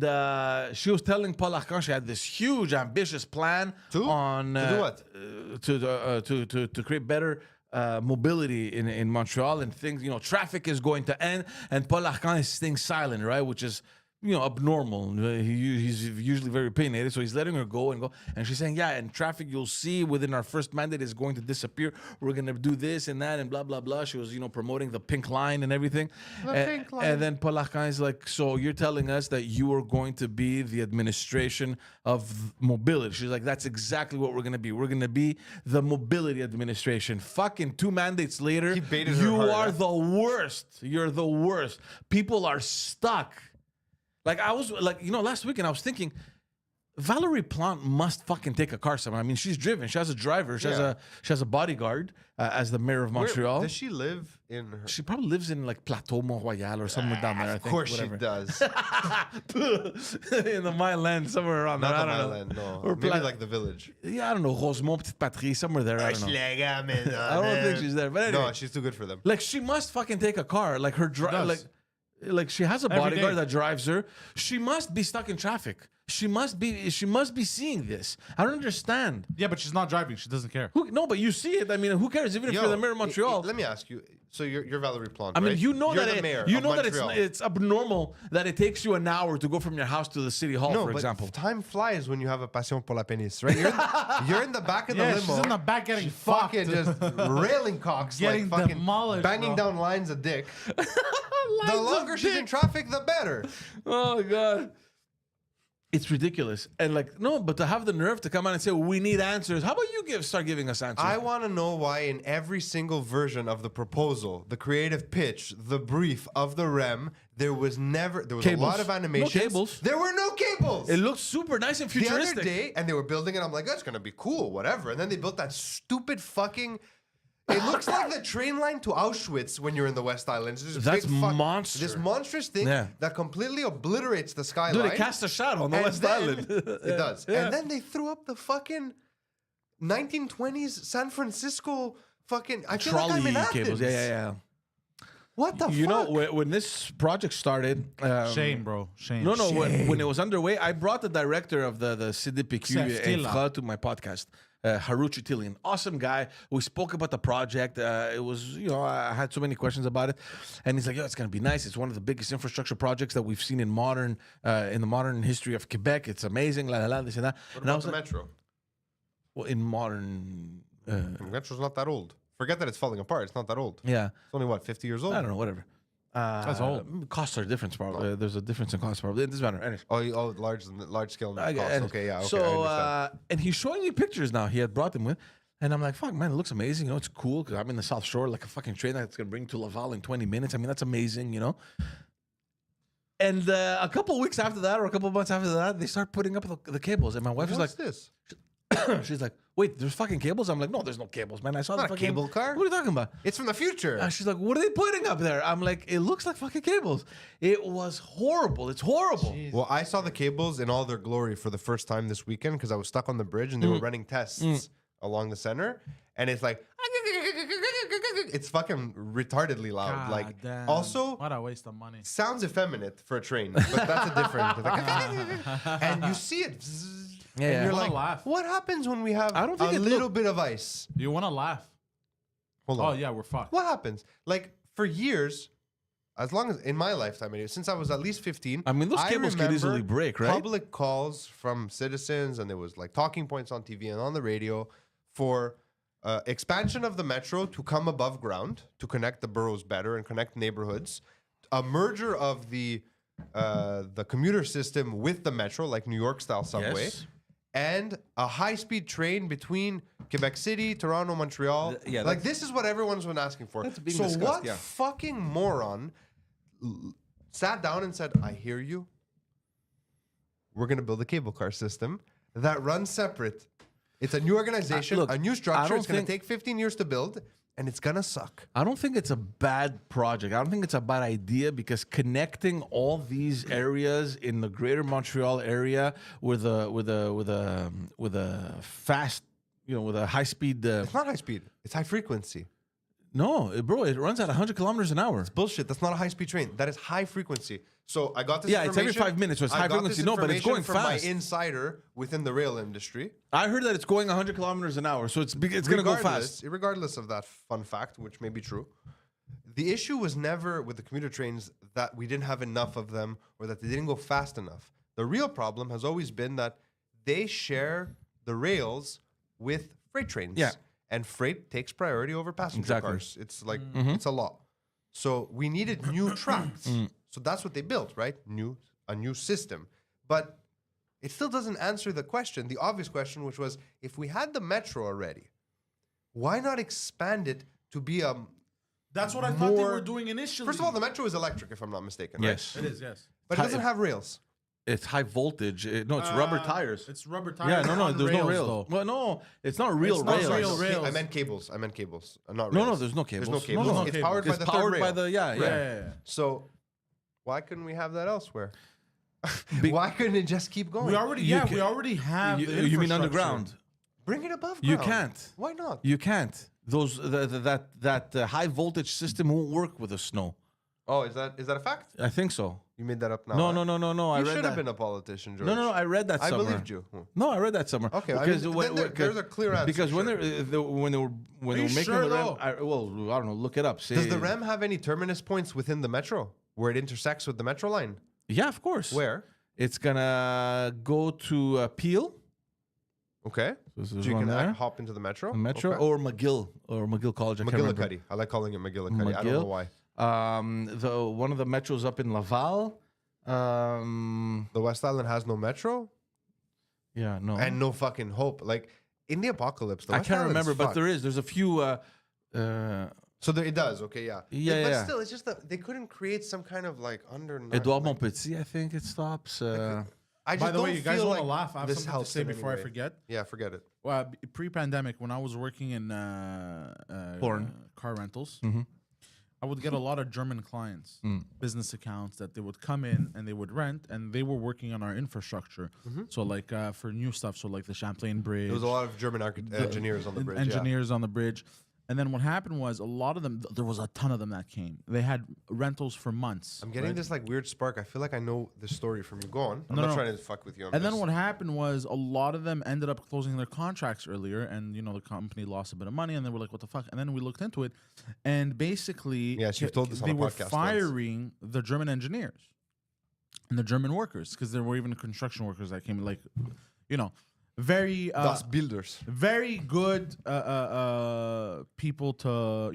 she was telling Paul Arcand she had this huge, ambitious plan To? on To do what? to create better mobility in Montreal and things. Traffic is going to end, and Paul Arcand is staying silent, right? Which is abnormal. He's usually very opinionated, so he's letting her go. And she's saying, yeah, and traffic you'll see within our first mandate is going to disappear. We're going to do this and that and blah, blah, blah. She was, promoting the pink line and everything. pink line. And then Paul Arcand is like, so you're telling us that you are going to be the administration of mobility. She's like, that's exactly what we're going to be. We're going to be the mobility administration. Fucking 2 mandates later, He baited her you hard, are huh? the worst. You're the worst. People are stuck. Like I was last weekend I was thinking, Valérie Plante must fucking take a car somewhere. I mean, she's driven. She has a driver. She has a bodyguard as the mayor of Montreal. Does she live in her? She probably lives in like Plateau Mont Royal or somewhere down there. I think. Of course whatever. she does. In the Milan, somewhere around Not there. the I don't Milan, know. no. Or Maybe like the village. Yeah, I don't know. Rosemont, Petite Patrie, somewhere there. I don't know. I don't think she's there. But anyway, No, she's too good for them. like she must fucking take a car. Like her drive, does. like she has a Every bodyguard day. that drives her. She must be stuck in traffic. She must be seeing this. I don't understand. Yeah, but she's not driving. She doesn't care. No, but you see it. I mean, who cares? Even if you're the mayor of Montreal. Let me ask you. So you're Valerie Plante, I mean, right? you know You're that the mayor you of know that Montreal. it's abnormal that it takes you an hour to go from your house to the city hall, No, for but example. time flies when you have a passion pour la pénis, right? You're in the back of the Yeah, limo. she's in the back getting she's fucked. fucking just railing cocks, Getting like fucking demolished, banging bro. down lines of dick. The longer she's in traffic, the better. Oh God. It's ridiculous. And like, no, but to have the nerve to come out and say, we need answers. How about you start giving us answers? I want to know why in every single version of the proposal, the creative pitch, the brief of the REM, there was Cables. a lot of animations. No cables. There were no cables. It looks super nice and the futuristic. other day, and they were building it. I'm like, that's gonna be cool, whatever. And then they built that stupid fucking. It looks like the train line to Auschwitz when you're in the West Islands. That's monster. This monstrous thing Yeah. that completely obliterates the skyline. Dude, it casts a shadow on the And West then- Island. It does. Yeah. And then they threw up the fucking 1920s San Francisco fucking. I feel like I'm in Trolley Athens. cables. Yeah. What the You fuck? know, when this project started. Shame, bro. Shame. No, when it was underway, I brought the director of the CDPQ Sefstila. Infra to my podcast, Haruchi Tilian. Awesome guy. We spoke about the project. It was, I had so many questions about it. And he's like, it's going to be nice. It's one of the biggest infrastructure projects that we've seen in the modern history of Quebec. It's amazing, this and that. What And I about was the like, metro? well, in modern, The metro's not that old. Forget that it's falling apart. It's not that old. yeah. It's only, 50 years old? I don't know, whatever. That's old. Costs are different, probably. There's a difference in cost, probably. It doesn't matter. Anyways. Oh, large scale I costs. get it. Okay, yeah, okay, I So, understand. and he's showing me pictures now. He had brought them with, and I'm like, "Fuck, man, it looks amazing. It's cool because I'm in the South Shore, like a fucking train that's gonna bring to Laval in 20 minutes. I mean, that's amazing, And a couple of weeks after that, or a couple of months after that, they start putting up the cables, and my wife was What's like, this? "She's like, wait, there's fucking cables." I'm like, "No, there's no cables, man. I saw the Not a fucking cable car. What are you talking about?" It's from the future. She's like, "What are they putting up there?" I'm like, "It looks like fucking cables." It was horrible. It's horrible. Well, I saw the cables in all their glory for the first time this weekend because I was stuck on the bridge and they were running tests along the center, and it's like it's fucking retardedly loud. God like damn. also What a waste of money. sounds effeminate for a train, but that's a different. It's like, and you see it, Yeah. and you're I wanna like, laugh. what happens when we have I don't think a it little looked- bit of ice? You want to laugh? Hold on. Oh, yeah, we're fucked. What happens? Like for years, as long as in my lifetime, anyway, since I was at least 15. I mean, those cables could remember easily break, right? Public calls from citizens, and there was like talking points on TV and on the radio for expansion of the metro to come above ground to connect the boroughs better and connect neighborhoods. A merger of the commuter system with the metro, like New York style subway. Yes. And a high-speed train between Quebec City, Toronto, Montreal. Yeah, like this is what everyone's been asking for. That's being So discussed, what yeah. fucking moron sat down and said, "I hear you. We're gonna build a cable car system that runs separate. It's a new organization, look, a new I structure. don't It's gonna think- take 15 years to build, and it's gonna suck." I don't think it's a bad project. I don't think it's a bad idea because connecting all these areas in the greater Montreal area with a fast, with a high speed. It's not high speed. It's high frequency. No, bro, it runs at 100 kilometers an hour. Bullshit. That's not a high-speed train. That is high frequency. So I got this. Yeah, it's every information- 5 minutes, so it's I high got frequency. this No, but it's information going from fast. my insider within the rail industry. I heard that it's going 100 kilometers an hour, so it's going to go fast. Regardless of that fun fact, which may be true, the issue was never with the commuter trains that we didn't have enough of them or that they didn't go fast enough. The real problem has always been that they share the rails with freight trains. Yeah. And freight takes priority over passenger Exactly. cars. It's like, it's a law. So we needed new tracks. So that's what they built, right? A new system. But it still doesn't answer the question, the obvious question, which was, if we had the metro already, why not expand it to be a That's what I thought they more- were doing initially. First of all, the metro is electric, if I'm not mistaken. Right? Yes. It is, yes. But it doesn't have rails. It's high voltage. No, it's rubber tires. It's rubber tires. Yeah, no, on there's no rails, rails. though. Well, no, it's not real It's not rails. real rails. I meant cables. Not rails. No, there's no cables. There's no cables. No It's cables. powered by It's the powered third by rail. the yeah. So why couldn't we have that elsewhere? Why couldn't it just keep going? We already, You we already have. the You mean infrastructure. underground? Bring it above You ground. can't. Why not? You can't. That high voltage system won't work with the snow. Oh, is that a fact? I think so. You made that up now. No, huh? no, no, no, no. I You read should that. have been a politician, George. No, no, no. I read that I somewhere. believed you. No, I read that somewhere. Okay, I because mean, then there's a clear answer. Because when sure. when they were you making sure, the REM, though? I don't know. Look it up. Say, Does the REM have any terminus points within the metro where it intersects with the metro line? Yeah, of course. Where? It's gonna go to Peel. Okay. So So there's you one can there. hop into the metro? The Metro Okay. or McGill College. I can't remember. McGillicuddy. I like calling it McGillicuddy. I don't know why. The one of the metros up in Laval. The West Island has no metro Yeah, no. and no fucking hope. Like in the apocalypse, the I West can't Island's remember, but fucked. there is. There's a few. So there, it does. Okay, yeah. Yeah, But yeah. still, it's just that they couldn't create some kind of like under. Edouard Montpetit, I think it stops. I just By the don't way, you guys feel want to like laugh? I have this something to helps say in any before I way. forget. Yeah, forget it. Well, pre-pandemic, when I was working in Porn. car rentals, Mm-hmm. I would get a lot of German clients, Mm. business accounts that they would come in and they would rent, and they were working on our infrastructure. So like for new stuff, so like the Champlain Bridge, There was a lot of German engineers on the bridge. engineers on the bridge. And then what happened was a lot of them, there was a ton of them that came. They had rentals for months. I'm getting right? this like weird spark. I feel like I know this story from you. Go on. I'm No, not no. trying to fuck with you. And then what happened was a lot of them ended up closing their contracts earlier, and the company lost a bit of money, and they were like, "What the fuck?" And then we looked into it, and basically, Yes, you've told us on they a were podcast once. firing the German engineers and the German workers because there were even construction workers that came, like, very Das Builders. very good people to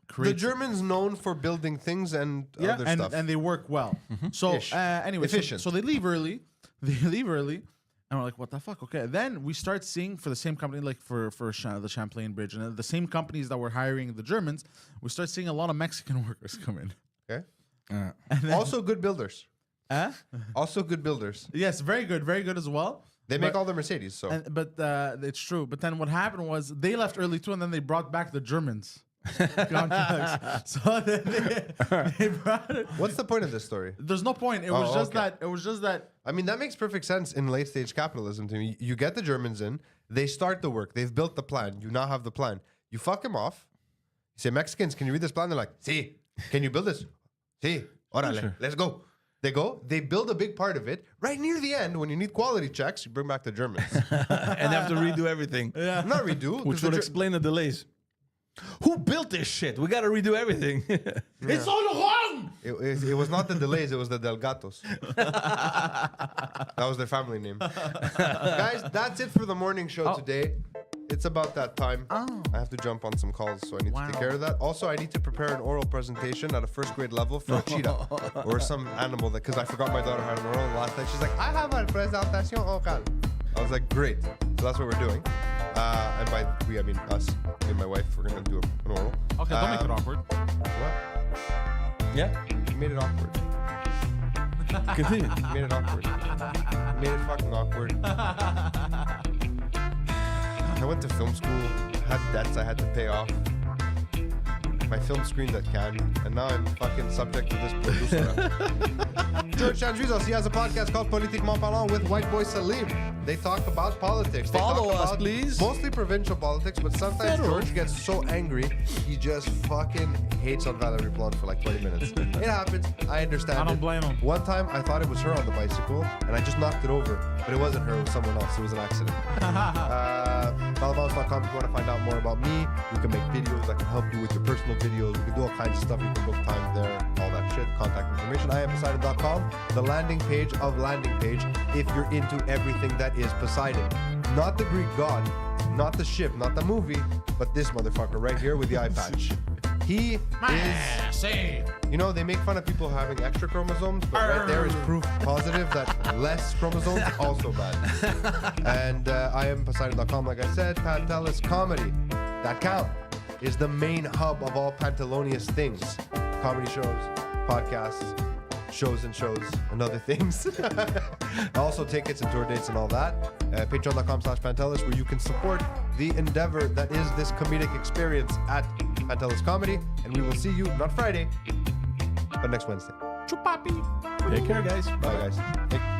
create. The Germans known for building things and other and, stuff. and they work well. So Ish. anyway, Efficient. so they leave early. They leave early, and we're like, "What the fuck?" Okay, then we start seeing for the same company, like for the Champlain Bridge, and the same companies that were hiring the Germans. We start seeing a lot of Mexican workers come in. Okay. And then, Also good builders. Huh? Also good builders. Yes, very good as well. They make But- all the Mercedes. So But it's true. But then what happened was they left early too, and then they brought back the Germans. Contracts. So then they brought it. what's the point of this story? There's no point. It was just okay. that. It was just that. I mean, that makes perfect sense in late stage capitalism to me. You get the Germans in, they start the work, they've built the plan, you now have the plan. You fuck them off. You say, Mexicans, can you read this plan? They're like, sí. Can you build this? Sí. Órale, let's go. They go, they build a big part of it. Right near the end, when you need quality checks, you bring back the Germans. And have to redo everything. Not redo. 'cause Which the would explain the delays. Who built this shit? We got to redo everything. It's all wrong. It was not the delays, it was the Delgatos. That was their family name. Guys, that's it for the morning show today. It's about that time. I have to jump on some calls, so I need to take care of that. Also, I need to prepare an oral presentation at a first grade level for a cheetah or some animal that, because I forgot my daughter had an oral last night. She's like, I have a presentation oral. I was like, great. So that's what we're doing. And by we, I mean us, me and my wife, we're going to do an oral. Okay, don't make it awkward. What? Yeah. You made it awkward. Continue. You made it awkward. You made it fucking awkward. I went to film school, had debts I had to pay off. My film screened at Cannes, and now I'm fucking subject to this producer. George Chandrizos, he has a podcast called Politiquement Parlant with White Boy Salim. They talk about politics. They Follow talk us, about please. Mostly provincial politics, but sometimes Federal. George gets so angry, he just fucking hates on Valerie Plante for like 20 minutes. It happens. I understand. I don't it. blame him. One time, I thought it was her on the bicycle, and I just knocked it over. But it wasn't her, it was someone else. It was an accident. Balabals.com if you want to find out more about me. We can make videos. I can help you with your personal videos. We can do all kinds of stuff. You can book time there, all that shit. Contact information. I am Poseidon.com, the landing page of landing page, if you're into everything that is Poseidon. Not the Greek god, not the ship, not the movie, but this motherfucker right here with the eye patch. He is... You know, they make fun of people having extra chromosomes, but right there is proof positive that less chromosomes also bad. And I am Poseidon.com, like I said. Pantelis Comedy.com is the main hub of all Pantelonious things. Comedy shows, podcasts, shows and other things. Also tickets and tour dates and all that. Patreon.com/Pantelis, where you can support the endeavor that is this comedic experience at Pantelis Comedy. And we will see you, not Friday, but next Wednesday. Take care, guys. Bye, guys. Hey.